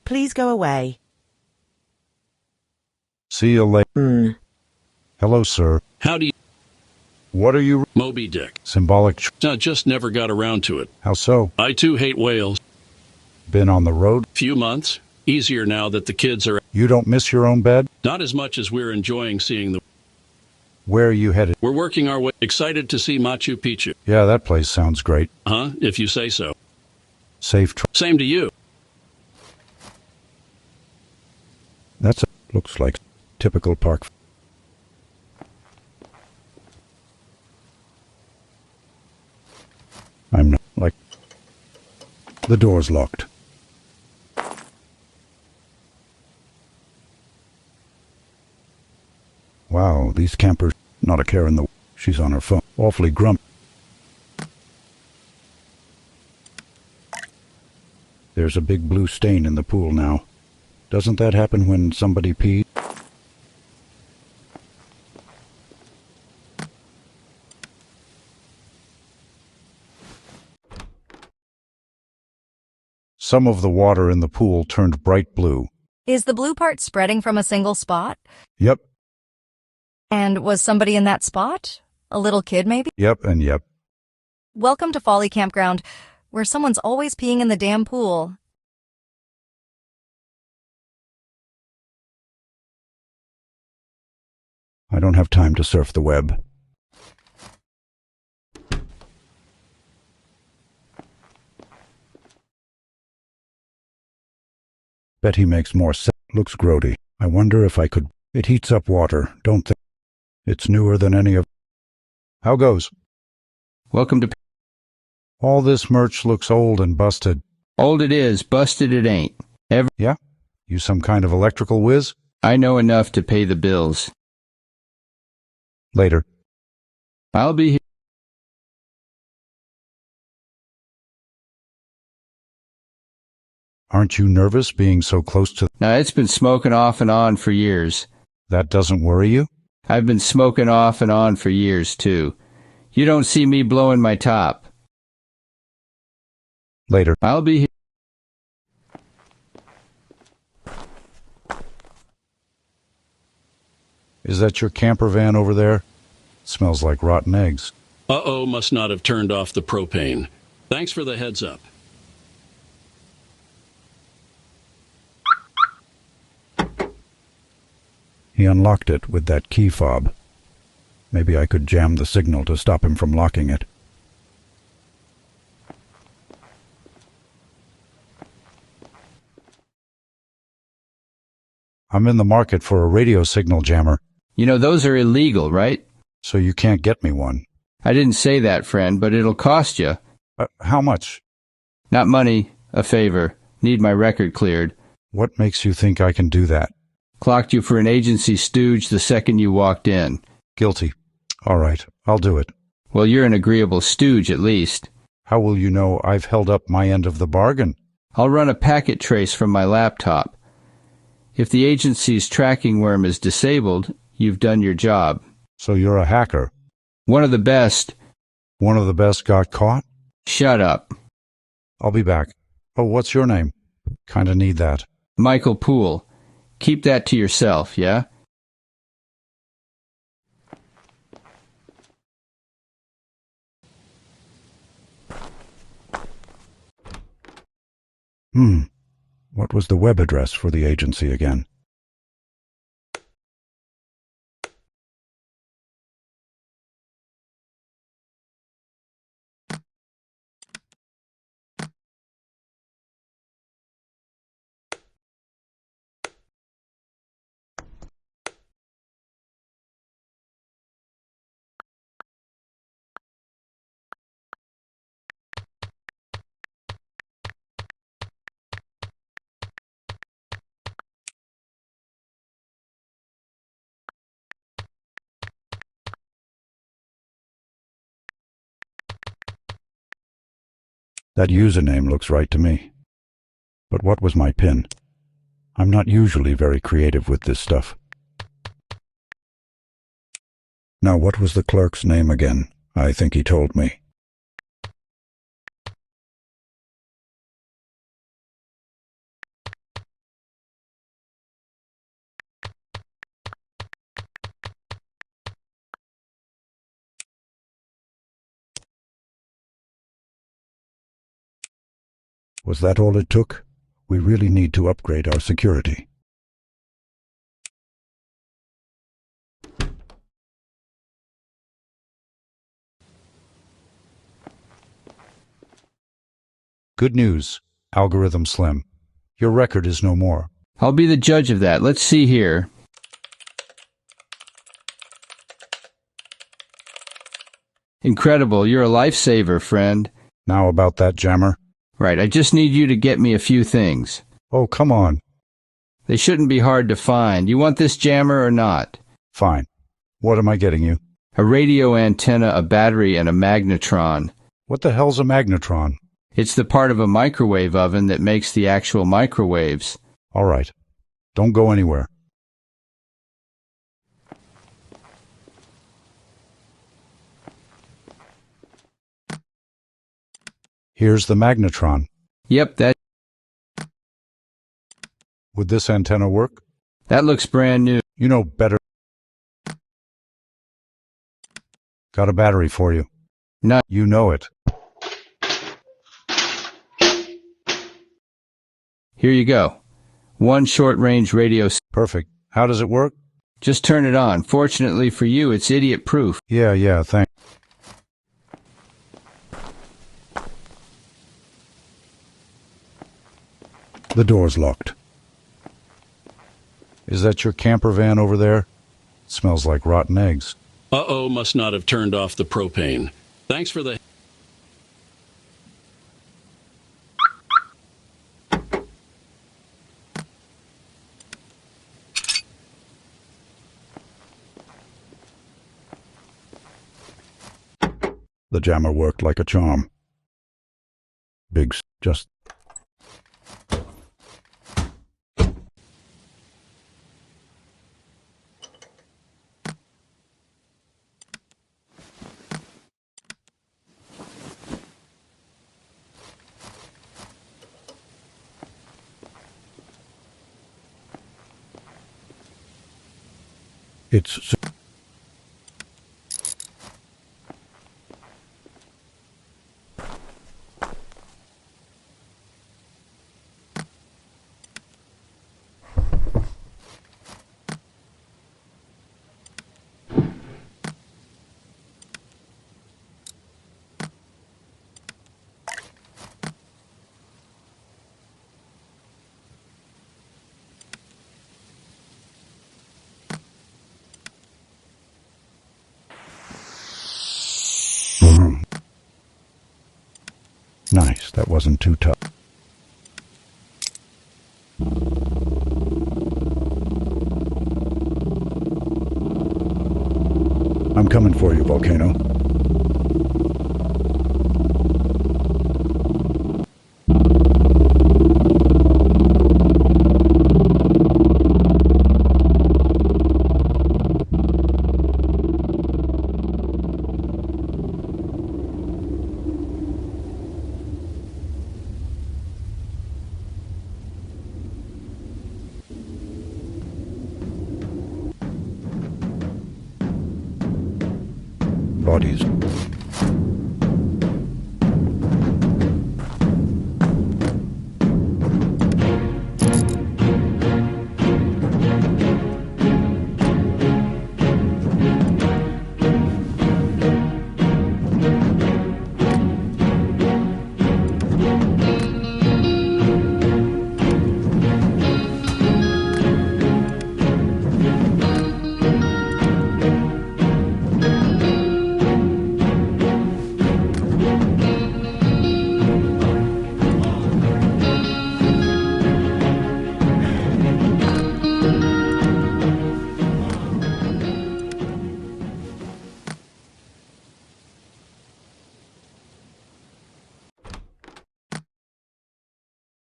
Please go away. See you later. Hello, sir. How do you... What are you... Moby Dick. Symbolic... I just never got around to it. How so? I too hate whales. Been on the road? Few months. Easier now that the kids are... You don't miss your own bed? Not as much as we're enjoying seeing the... Where are you headed? We're working our way. Excited to see Machu Picchu. Yeah, that place sounds great. If you say so. Safe Same to you. Looks like typical park. I'm not like... The door's locked. Wow, these campers, not a care in the... She's on her phone. Awfully grumpy. There's a big blue stain in the pool now. Doesn't that happen when somebody pees? Some of the water in the pool turned bright blue. Is the blue part spreading from a single spot? Yep. And was somebody in that spot? A little kid, maybe? Yep and yep. Welcome to Folly Campground. where someone's always peeing in the damn pool. I don't have time to surf the web. Bet he makes more sense. Looks grody. I wonder if I could. It heats up water, don't think. It's newer than any of. How goes? Welcome to. All this merch looks old and busted. Old it is, busted it ain't. Yeah? You some kind of electrical whiz? I know enough to pay the bills. Later. I'll be here. Aren't you nervous being so close to... Now, it's been smoking off and on for years. That doesn't worry you? I've been smoking off and on for years, too. You don't see me blowing my top. Later. I'll be here. Is that your camper van over there? Smells like rotten eggs. Uh-oh, must not have turned off the propane. Thanks for the heads up. He unlocked it with that key fob. Maybe I could jam the signal to stop him from locking it. I'm in the market for a radio signal jammer. You know, those are illegal, right? So you can't get me one. I didn't say that, friend, but it'll cost you. How much? Not money, a favor. Need my record cleared. What makes you think I can do that? Clocked you for an agency stooge the second you walked in. Guilty. All right, I'll do it. Well, you're an agreeable stooge, at least. How will you know I've held up my end of the bargain? I'll run a packet trace from my laptop. If the agency's tracking worm is disabled, you've done your job. So you're a hacker? One of the best. One of the best got caught? Shut up. I'll be back. Oh, what's your name? Kinda need that. Michael Poole. Keep that to yourself, yeah? What was the web address for the agency again? That username looks right to me. But what was my PIN? I'm not usually very creative with this stuff. Now, what was the clerk's name again? I think he told me. Was that all it took? We really need to upgrade our security. Good news, Algorithm Slim. Your record is no more. I'll be the judge of that. Let's see here. Incredible. You're a lifesaver, friend. Now about that jammer. Right, I just need you to get me a few things. Oh, come on. They shouldn't be hard to find. You want this jammer or not? Fine. What am I getting you? A radio antenna, a battery, and a magnetron. What the hell's a magnetron? It's the part of a microwave oven that makes the actual microwaves. All right. Don't go anywhere. Here's the magnetron. Yep, that... Would this antenna work? That looks brand new. You know better. Got a battery for you. No. You know it. Here you go. One short-range radio... Perfect. How does it work? Just turn it on. Fortunately for you, it's idiot-proof. Yeah, thanks. The door's locked. Is that your camper van over there? It smells like rotten eggs. Uh-oh, must not have turned off the propane. Thanks for the... The jammer worked like a charm. Just... It's... Nice, that wasn't too tough. I'm coming for you, Volcano. Bodies.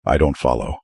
I don't follow.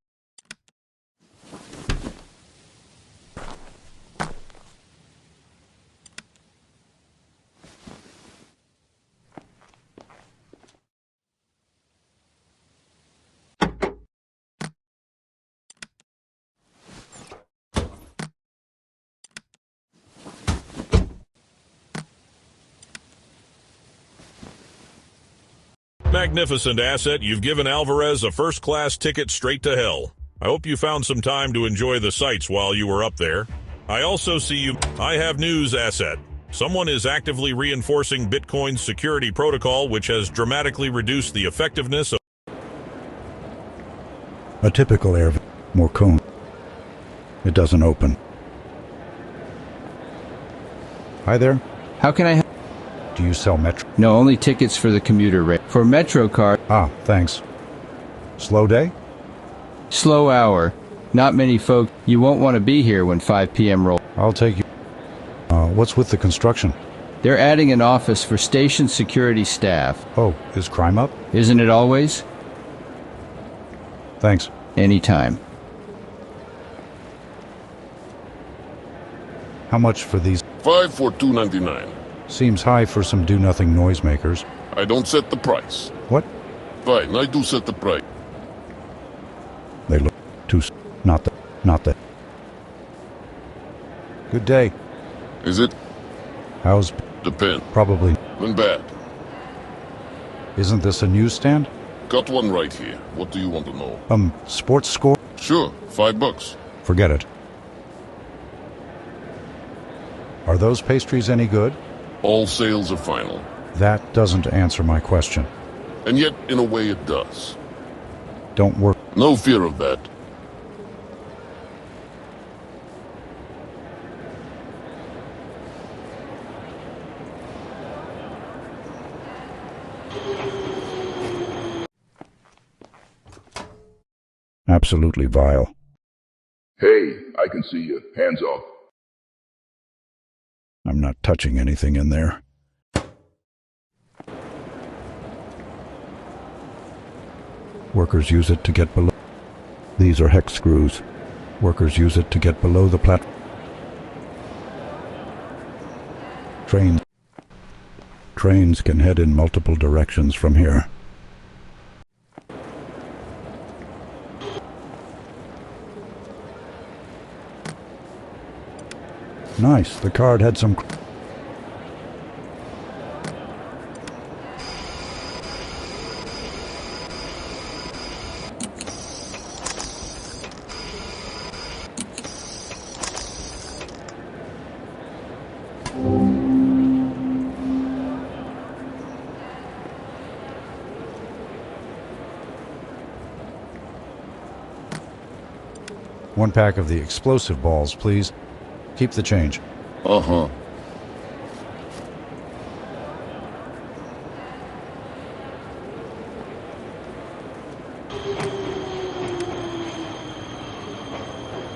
Magnificent asset, you've given Alvarez a first-class ticket straight to hell. I hope you found some time to enjoy the sights while you were up there. I also see you... I have news, asset. Someone is actively reinforcing Bitcoin's security protocol, which has dramatically reduced the effectiveness of... A typical air... more cone. It doesn't open. Hi there. How can I help? Do you sell Metro? No, only tickets for the commuter rate. For Metro card... Ah, thanks. Slow day? Slow hour. Not many folk. You won't want to be here when 5 p.m. roll. I'll take you. What's with the construction? They're adding an office for station security staff. Oh, is crime up? Isn't it always? Thanks. Anytime. How much for these? 5 for $2.99. Seems high for some do-nothing noisemakers. I don't set the price. What? Fine, I do set the price. They look too... Not the... Good day. Is it? How's... Depend. Probably... When bad. Isn't this a newsstand? Got one right here. What do you want to know? Sports score? Sure, $5. Forget it. Are those pastries any good? All sales are final. That doesn't answer my question. And yet, in a way, it does. Don't worry. No fear of that. Absolutely vile. Hey, I can see you. Hands off. I'm not touching anything in there. Workers use it to get below. These are hex screws. Workers use it to get below the platform. Trains can head in multiple directions from here. Nice, the card had some... One pack of the explosive balls, please. Keep the change. Uh-huh.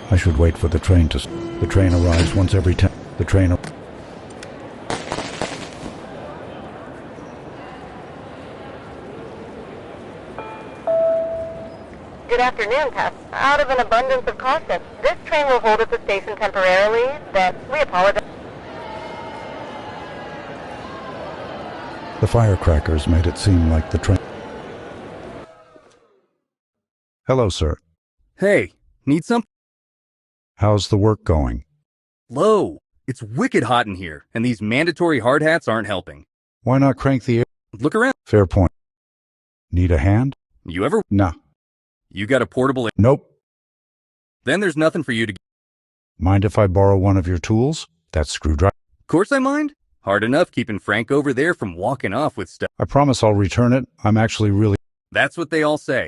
I should wait for the train to... The train arrives once every 10... The train... Good afternoon, Tess. Out of an abundance of caution, this train will hold at the station temporarily, then we apologize. The firecrackers made it seem like the train... Hello, sir. Hey, need some? How's the work going? Low. It's wicked hot in here, and these mandatory hard hats aren't helping. Why not crank the air? Look around. Fair point. Need a hand? You ever? Nah. You got a portable... Nope. Then there's nothing for you to... Mind if I borrow one of your tools? That screwdriver? Course I mind. Hard enough keeping Frank over there from walking off with stuff. I promise I'll return it. I'm actually really... That's what they all say.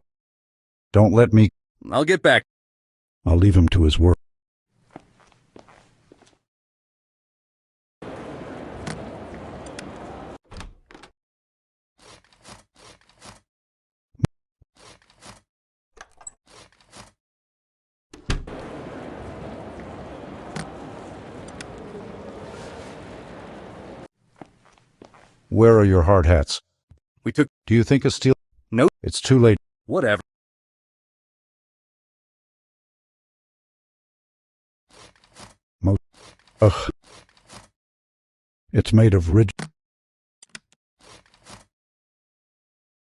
Don't let me... I'll get back. I'll leave him to his work. Where are your hard hats? We took... Do you think a steel... Nope. It's too late. Whatever. Ugh. It's made of ridge...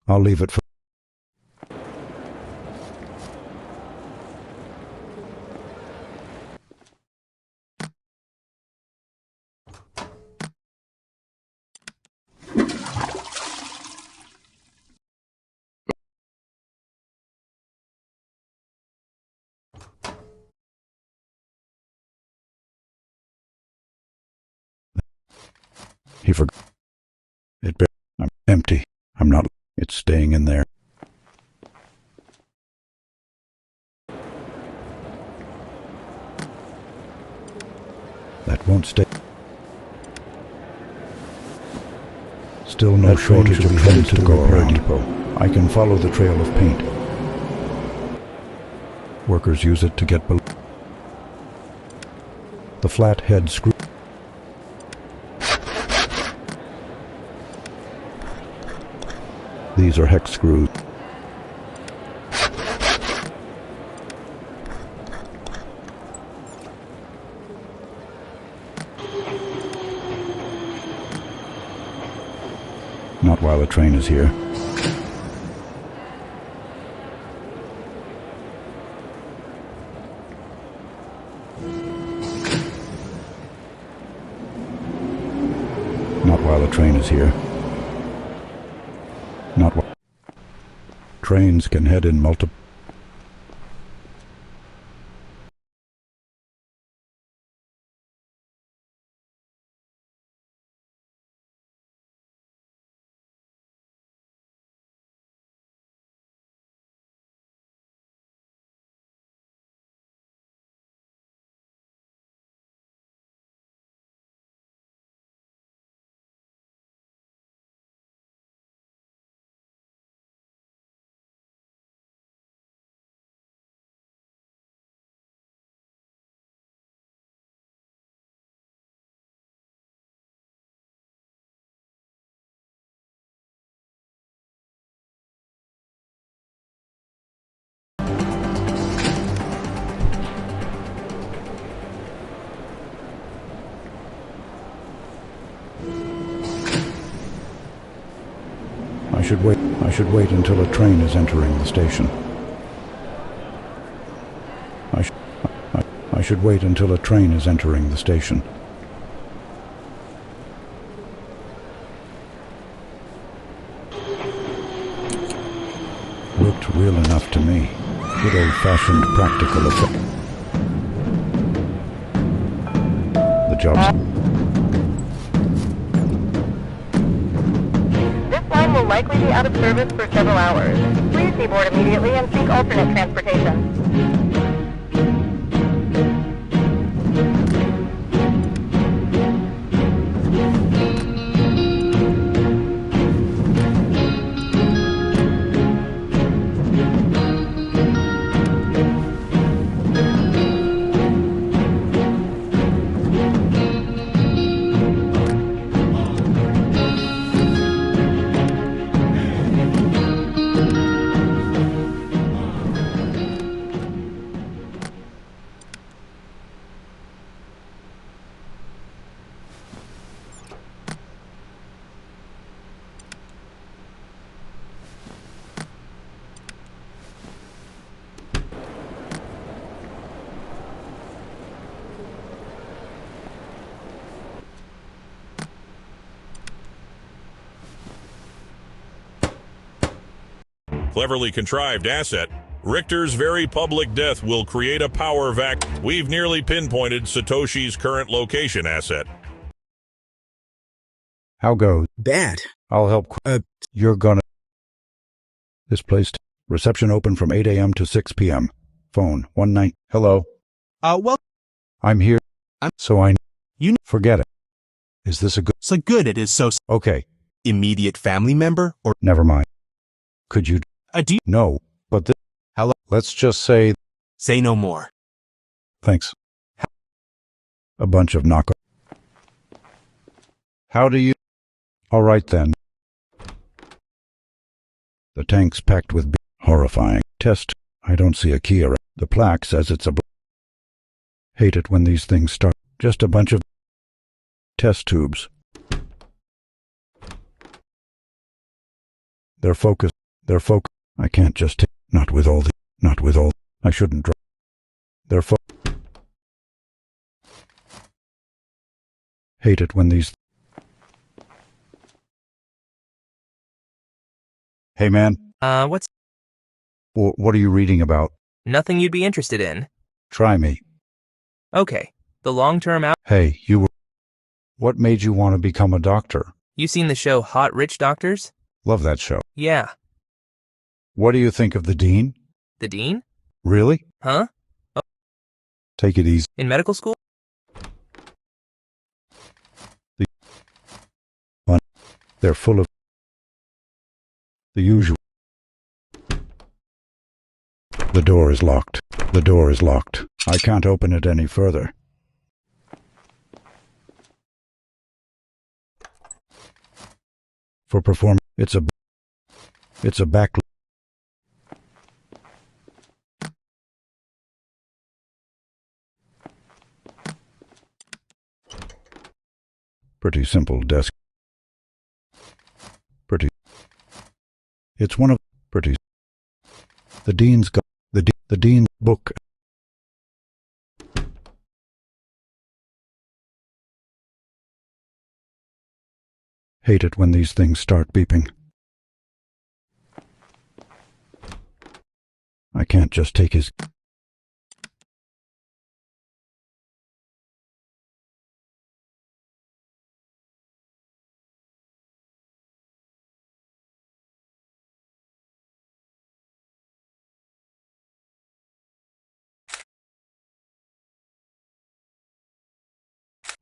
I'll leave it for... He forgot. I'm empty. I'm not... It's staying in there. That won't stay. Still no shortage of trains to go around. Depot. I can follow the trail of paint. Workers use it to get below. The flat head screw. These are hex screws. Not while the train is here. Not while the train is here. Not while... Trains can head in multiple... should wait. I should wait until a train is entering the station. I should wait until a train is entering the station. Looked real enough to me. Good old-fashioned practical effect. The job's... This line will likely be out of service for several hours. Please deboard immediately and seek alternate transportation. Cleverly contrived asset. Richter's very public death will create a power vac. We've nearly pinpointed Satoshi's current location asset. How goes? Bad. I'll help. You're gonna... This place... Reception open from 8 a.m. to 6 p.m. Phone, 19... Hello? Well... I'm here. So I... You... Forget it. Is this a good... So good it is so... Okay. Immediate family member, or... Never mind. Could you... do you... No, but this... Hello? Let's just say... Say no more. Thanks. A bunch of knockoff. How do you... All right then. The tank's packed with... Horrifying. Test. I don't see a key around. The plaque says it's a... Hate it when these things start. Just a bunch of... Test tubes. They're focused. I can't just take... Not with all... I shouldn't drop. They're Hate it when these... Hey man. What's... What are you reading about? Nothing you'd be interested in. Try me. Okay. The long-term out... Hey, you were... What made you want to become a doctor? You seen the show Hot Rich Doctors? Love that show. Yeah. What do you think of the dean? The dean? Really? Huh? Oh. Take it easy. In medical school? They're full of... The usual. The door is locked. The door is locked. I can't open it any further. For perform... It's a back... Pretty simple desk. Pretty... It's one of... Pretty... The dean's got... The dean's book... Hate it when these things start beeping. I can't just take his...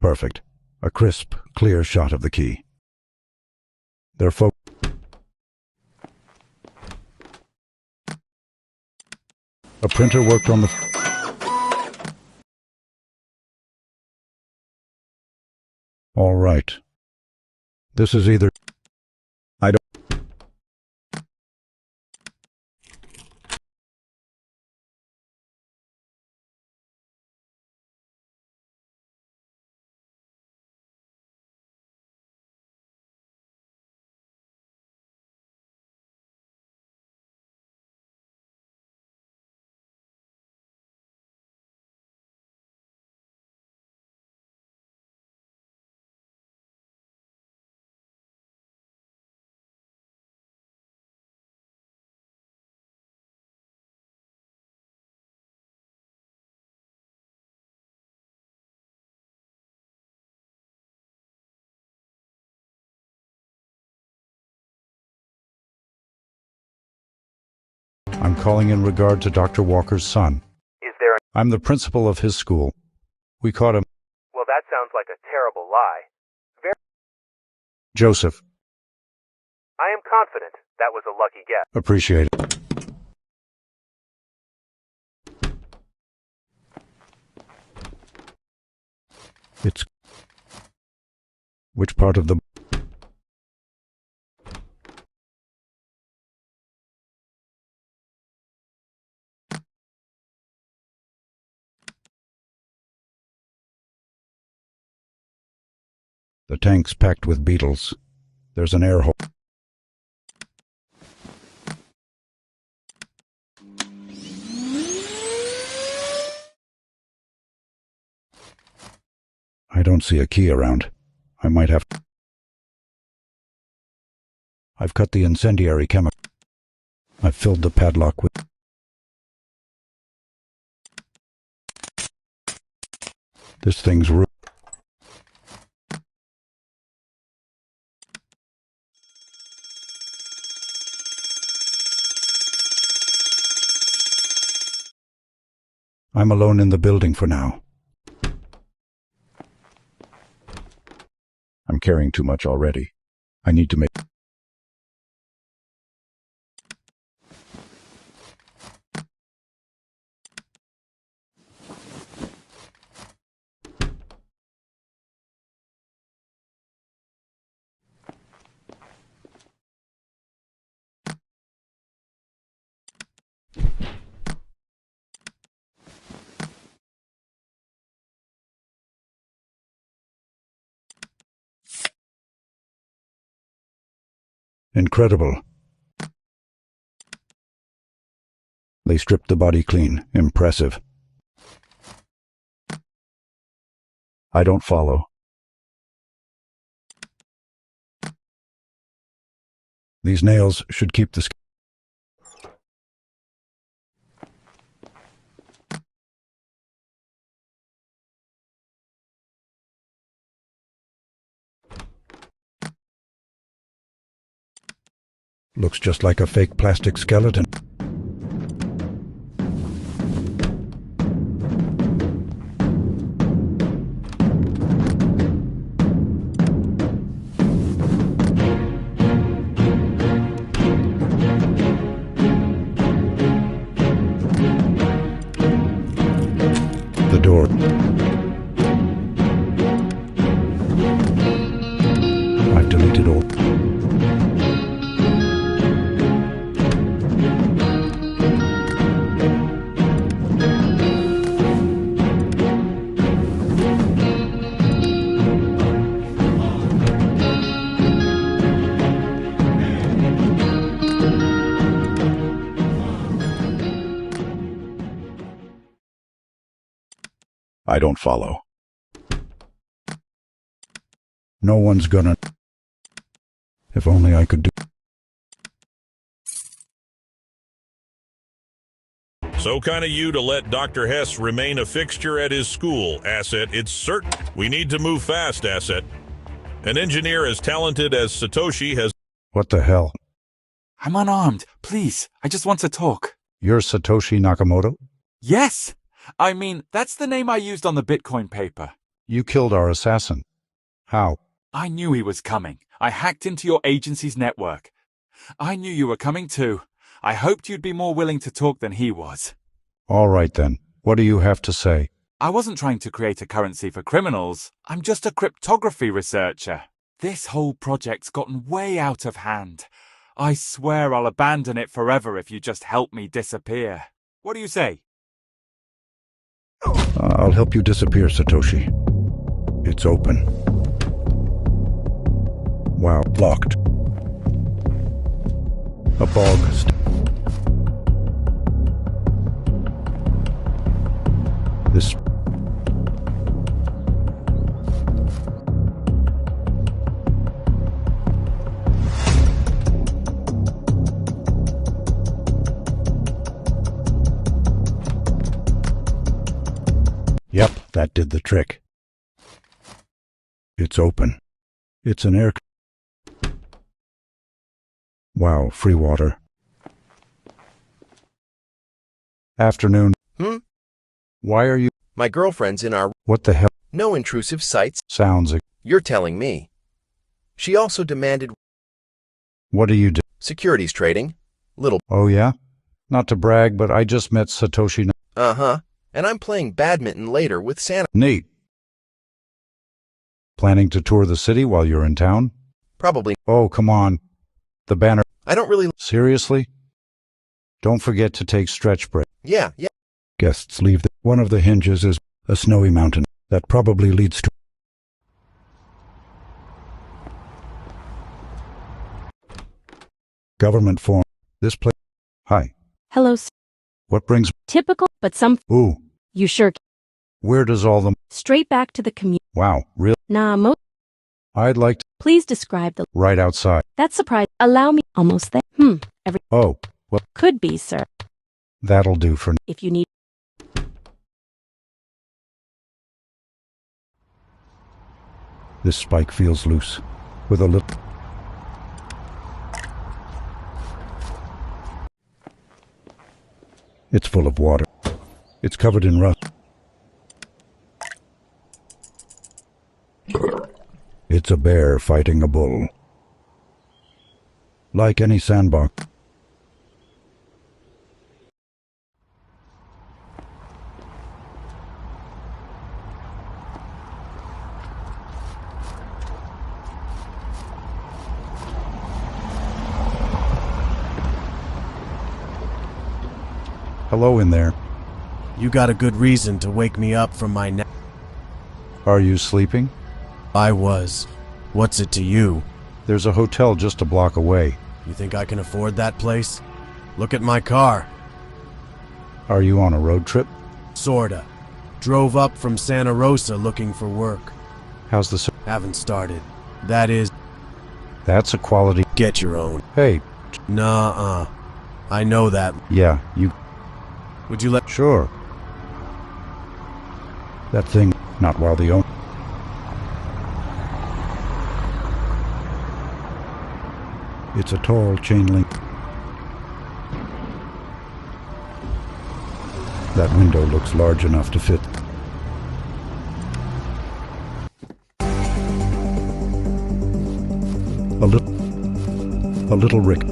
Perfect. A crisp, clear shot of the key. They're A printer worked on the... All right. This is either... I don't... I'm calling in regard to Dr. Walker's son. Is there a... I'm the principal of his school. We caught him. Well, that sounds like a terrible lie. Joseph. I am confident that was a lucky guess. Appreciate it. It's... Which part of the... The tank's packed with beetles. There's an air hole. I don't see a key around. I might have... I've cut the incendiary chemical. I've filled the padlock with... This thing's ruined. I'm alone in the building for now. I'm carrying too much already. I need to make... Incredible. They stripped the body clean. Impressive. I don't follow. These nails should keep the skin. Looks just like a fake plastic skeleton. The door. I've deleted all. I don't follow. No one's gonna... If only I could do... So kind of you to let Dr. Hess remain a fixture at his school, Asset. It's certain. We need to move fast, Asset. An engineer as talented as Satoshi has... What the hell? I'm unarmed. Please, I just want to talk. You're Satoshi Nakamoto? Yes! I mean, that's the name I used on the Bitcoin paper. You killed our assassin. How? I knew he was coming. I hacked into your agency's network. I knew you were coming too. I hoped you'd be more willing to talk than he was. All right then. What do you have to say? I wasn't trying to create a currency for criminals. I'm just a cryptography researcher. This whole project's gotten way out of hand. I swear I'll abandon it forever if you just help me disappear. What do you say? I'll help you disappear, Satoshi. It's open. Wow, locked. A bog. This... Yep, that did the trick. It's open. It's an air... Wow, free water. Afternoon. Why are you... My girlfriend's in our... What the hell? No intrusive sights. Sounds... You're telling me. She also demanded... What do you do? Securities trading. Little... Oh, yeah? Not to brag, but I just met Satoshi... Uh-huh. And I'm playing badminton later with Santa... Neat. Planning to tour the city while you're in town? Probably. Oh, come on. The banner... I don't really... Seriously? Don't forget to take stretch break. Yeah. Guests leave. One of the hinges is a snowy mountain. That probably leads to... Government form. This place... Hi. Hello, sir. What brings... Typical, but some... Ooh. You sure... Where does all the... Straight back to the commute. Wow, really? Nah, I'd like to... Please describe the... Right outside. That's surprise. Allow me... Almost there. Oh, well... Could be, sir. That'll do for... If you need... This spike feels loose. With a little... It's full of water. It's covered in rust. It's a bear fighting a bull. Like any sandbox. Hello in there. You got a good reason to wake me up from my nap. Are you sleeping? I was. What's it to you? There's a hotel just a block away. You think I can afford that place? Look at my car. Are you on a road trip? Sorta. Drove up from Santa Rosa looking for work. How's the... Haven't started. That is... That's a quality... Get your own. Hey. Nuh-uh. I know that. Yeah, you... Would you let... Sure. That thing, not while the owner... It's a tall chain link. That window looks large enough to fit. A little rick.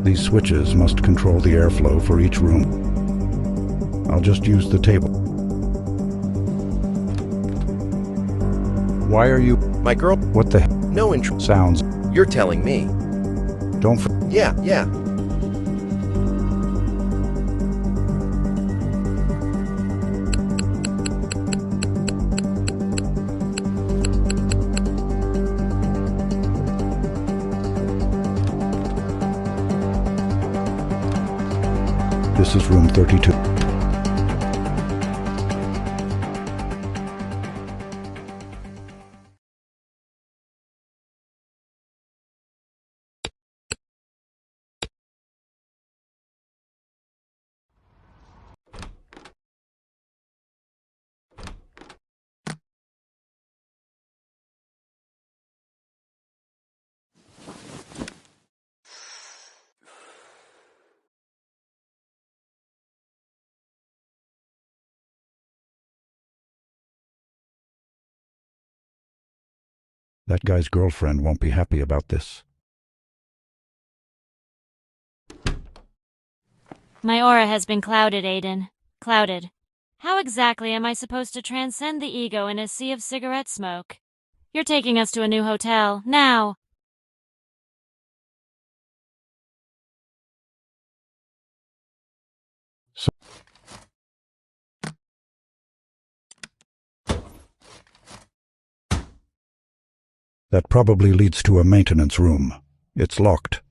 These switches must control the airflow for each room. I'll just use the table. Why are you... My girl... What the... No intro... Sounds... You're telling me. Don't... Yeah. This is room 32. That guy's girlfriend won't be happy about this. My aura has been clouded, Aiden. Clouded. How exactly am I supposed to transcend the ego in a sea of cigarette smoke? You're taking us to a new hotel, now! That probably leads to a maintenance room. It's locked.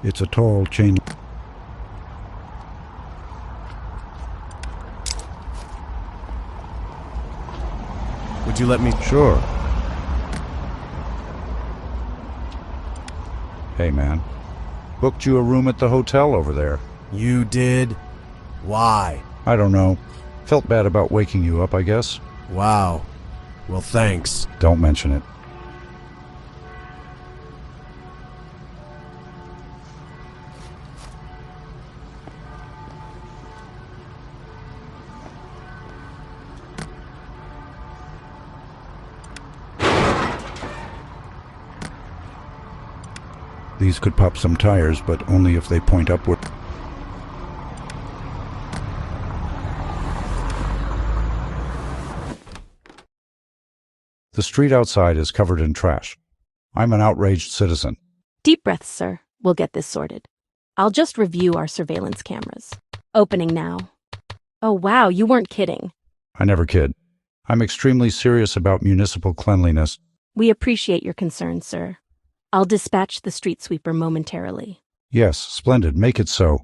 It's a tall chain... Would you let me... Sure. Hey, man. Booked you a room at the hotel over there. You did? Why? I don't know. Felt bad about waking you up, I guess. Wow. Well, thanks. Don't mention it. These could pop some tires, but only if they point upward. The street outside is covered in trash. I'm an outraged citizen. Deep breaths, sir. We'll get this sorted. I'll just review our surveillance cameras. Opening now. Oh, wow, you weren't kidding. I never kid. I'm extremely serious about municipal cleanliness. We appreciate your concern, sir. I'll dispatch the street sweeper momentarily. Yes, splendid. Make it so.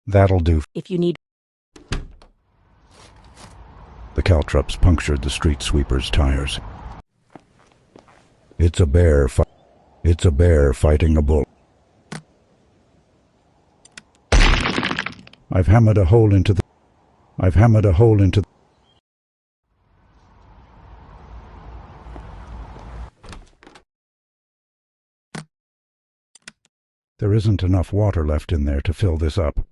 That'll do. If you need... The caltrops punctured the street sweeper's tires. It's a bear fighting a bull. I've hammered a hole into the... There isn't enough water left in there to fill this up.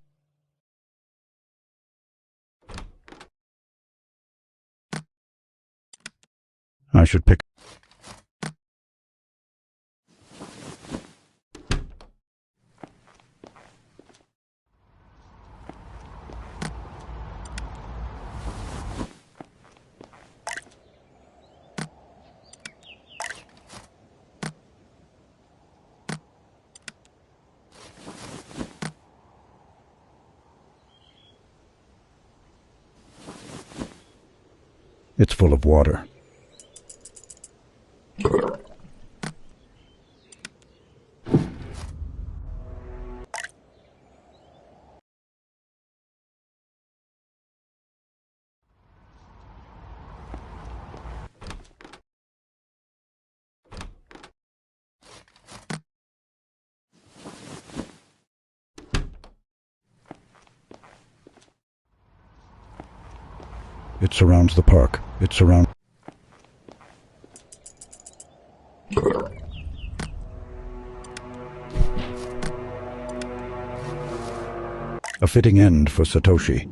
I should pick... It's full of water. It surrounds the park. A fitting end for Satoshi.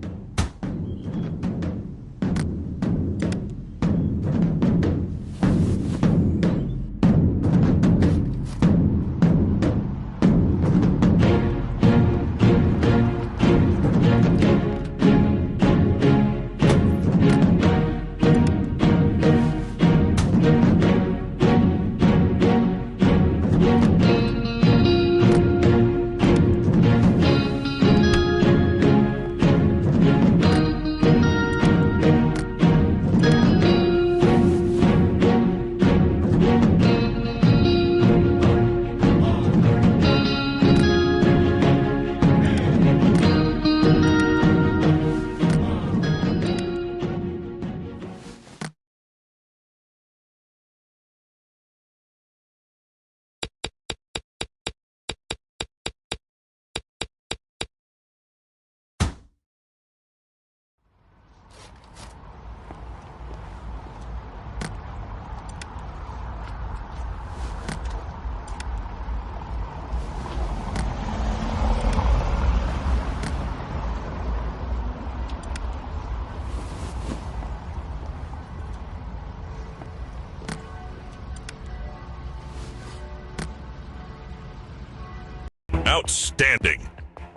Outstanding!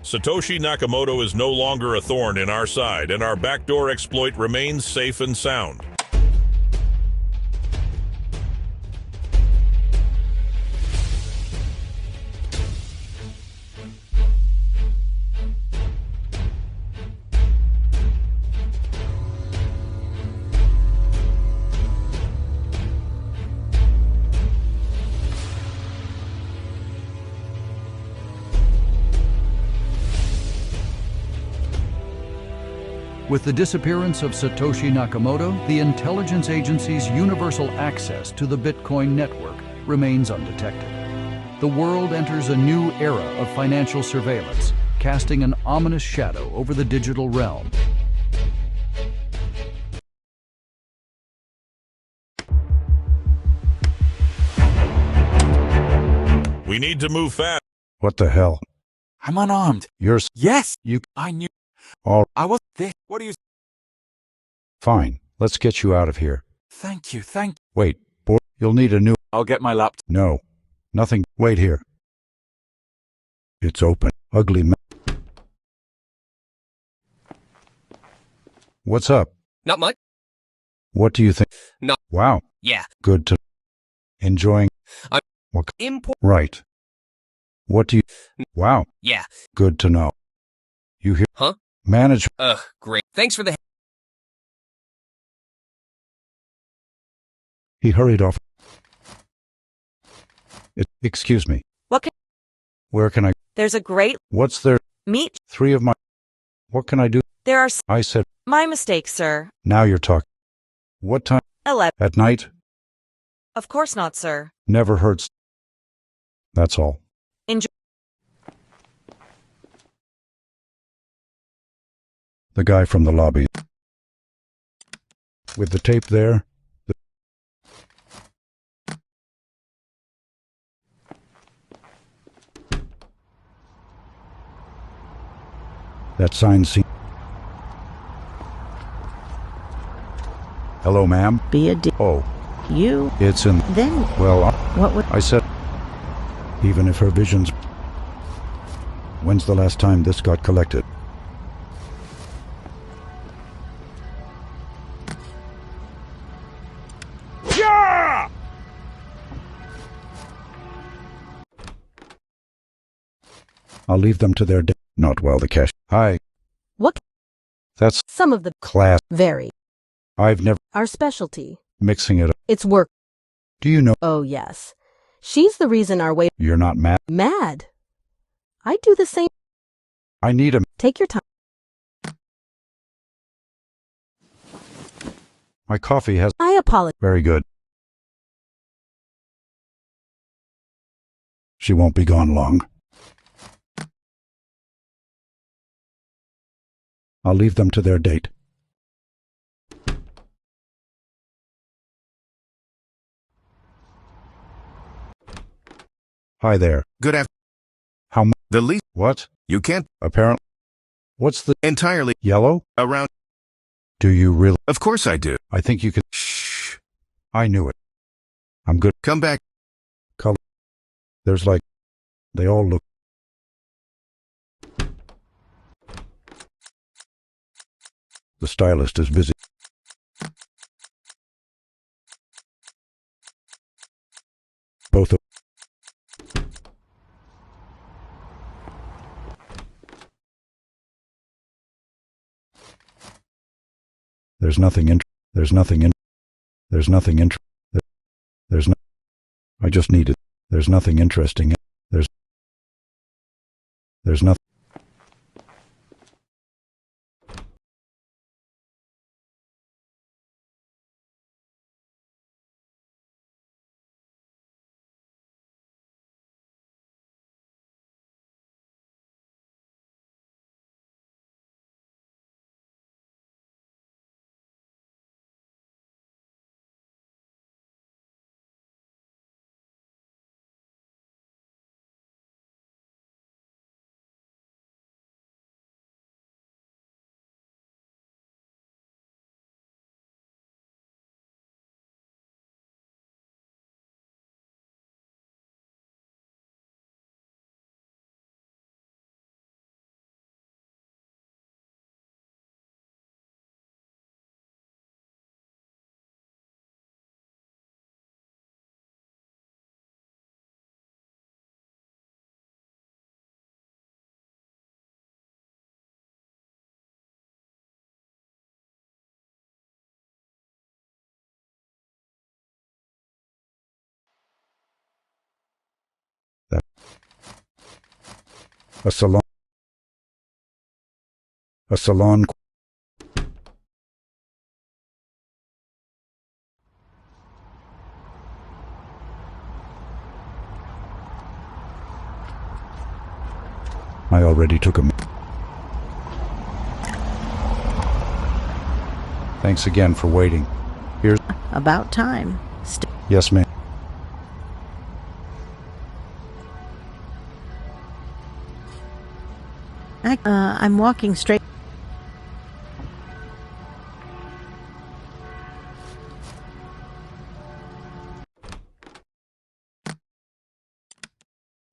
Satoshi Nakamoto is no longer a thorn in our side, and our backdoor exploit remains safe and sound. With the disappearance of Satoshi Nakamoto, the intelligence agency's universal access to the Bitcoin network remains undetected. the world enters a new era of financial surveillance, casting an ominous shadow over the digital realm. We need to move fast. What the hell? I'm unarmed. You're... Yes! You... I knew... All... I was... This... What are you... Fine. Let's get you out of here. Thank you, thank... Wait, boy. You'll need a new... I'll get my laptop. No. Nothing. Wait here. It's open. Ugly man. What's up? Not much. What do you think? No. Wow. Yeah. Good to... Enjoying... I'm... What... Right. What do you... Wow. Yeah. Good to know. You hear... Huh? Manage... Great. Thanks for the... He hurried off. Excuse me. What can... Where can I... There's a great... What's there... Meet... 3 of my... What can I do? There are... I said... My mistake, sir. Now you're talking. What time? 11. At night? Of course not, sir. Never hurts. That's all. Enjoy... The guy from the lobby. With the tape there. That sign scene. Hello, ma'am. Be a d... Oh. You... It's in... Then... Well, what would... I said... Even if her visions... When's the last time this got collected? Yeah! I'll leave them to their day. Not while the cash... Hi. What? That's... Some of the... Class. Very. I've never... Our specialty. Mixing it up. It's work. Do you know... Oh, yes. She's the reason our way... You're not mad? Mad. I do the same... I need a... Take your time. My coffee has... I apologize. Very good. She won't be gone long. I'll leave them to their date. Hi there. Good afternoon. How much? The least... What? You can't... Apparently. What's the... Entirely... Yellow? Around... Do you really... Of course I do. I think you could... Shh. I knew it. I'm good. Come back. Color. There's like... They all look... The stylist is busy. Both of... There's nothing in... There's nothing in... There's nothing in... There's no... I just need it. There's nothing interesting in... There's nothing... A salon. A salon. I already took him. Thanks again for waiting. Here's... About time. Yes, ma'am. I'm walking straight.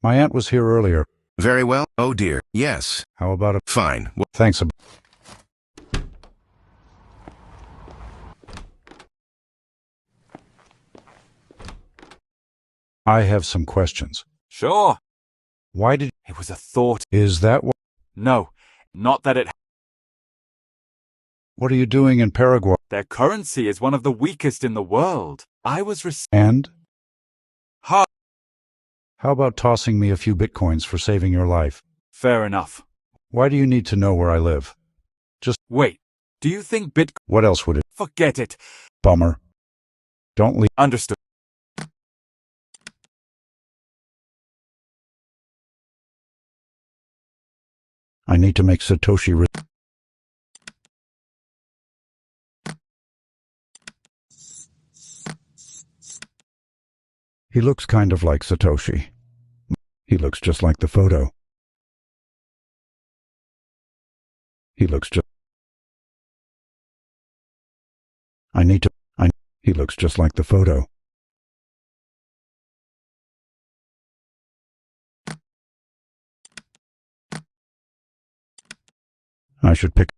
My aunt was here earlier. Very well. Oh dear. Yes. How about it? Fine. Well, thanks. I have some questions. Sure. Why did... It was a thought. Is that what... No, not that it... What are you doing in Paraguay? Their currency is one of the weakest in the world. I was And? Ha! How about tossing me a few bitcoins for saving your life? Fair enough. Why do you need to know where I live? Just... Wait, do you think Bitcoin... What else would it... Forget it. Bummer. Don't leave... Understood. I need to make Satoshi... He looks kind of like Satoshi. He looks just like the photo. He looks just... He looks just like the photo. I should pick...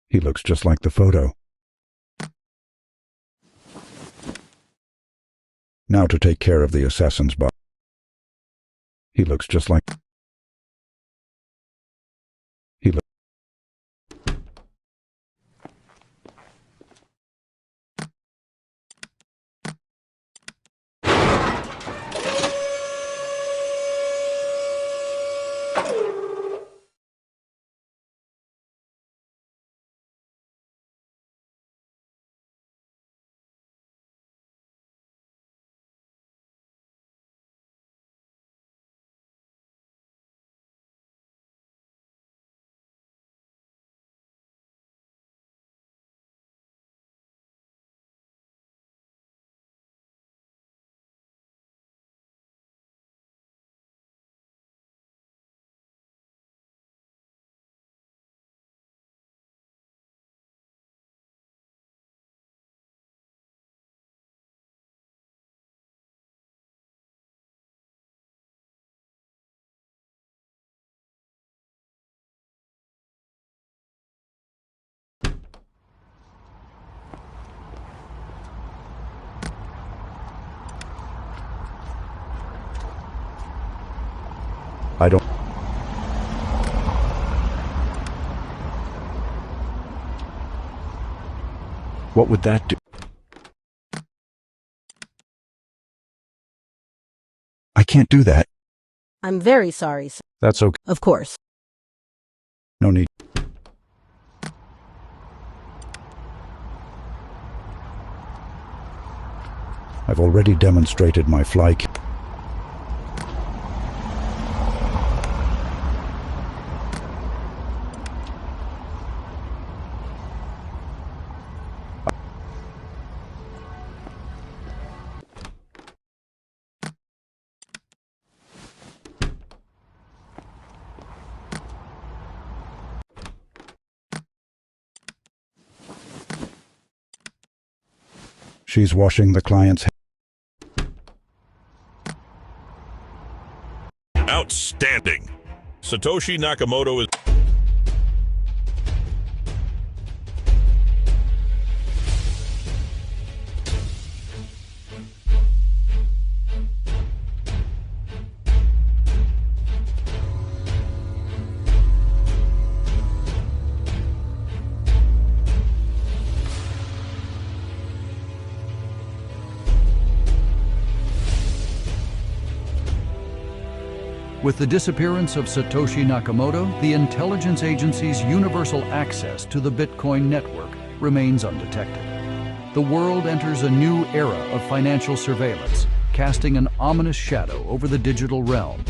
He looks just like the photo. Now to take care of the assassin's body. He looks just like... He looks... I don't... What would that do? I can't do that. I'm very sorry, sir. That's okay. Of course. No need. I've already demonstrated my fly. She's washing the client's hair. Outstanding. Satoshi Nakamoto is... With the disappearance of Satoshi Nakamoto, the intelligence agency's universal access to the Bitcoin network remains undetected. The world enters a new era of financial surveillance, casting an ominous shadow over the digital realm.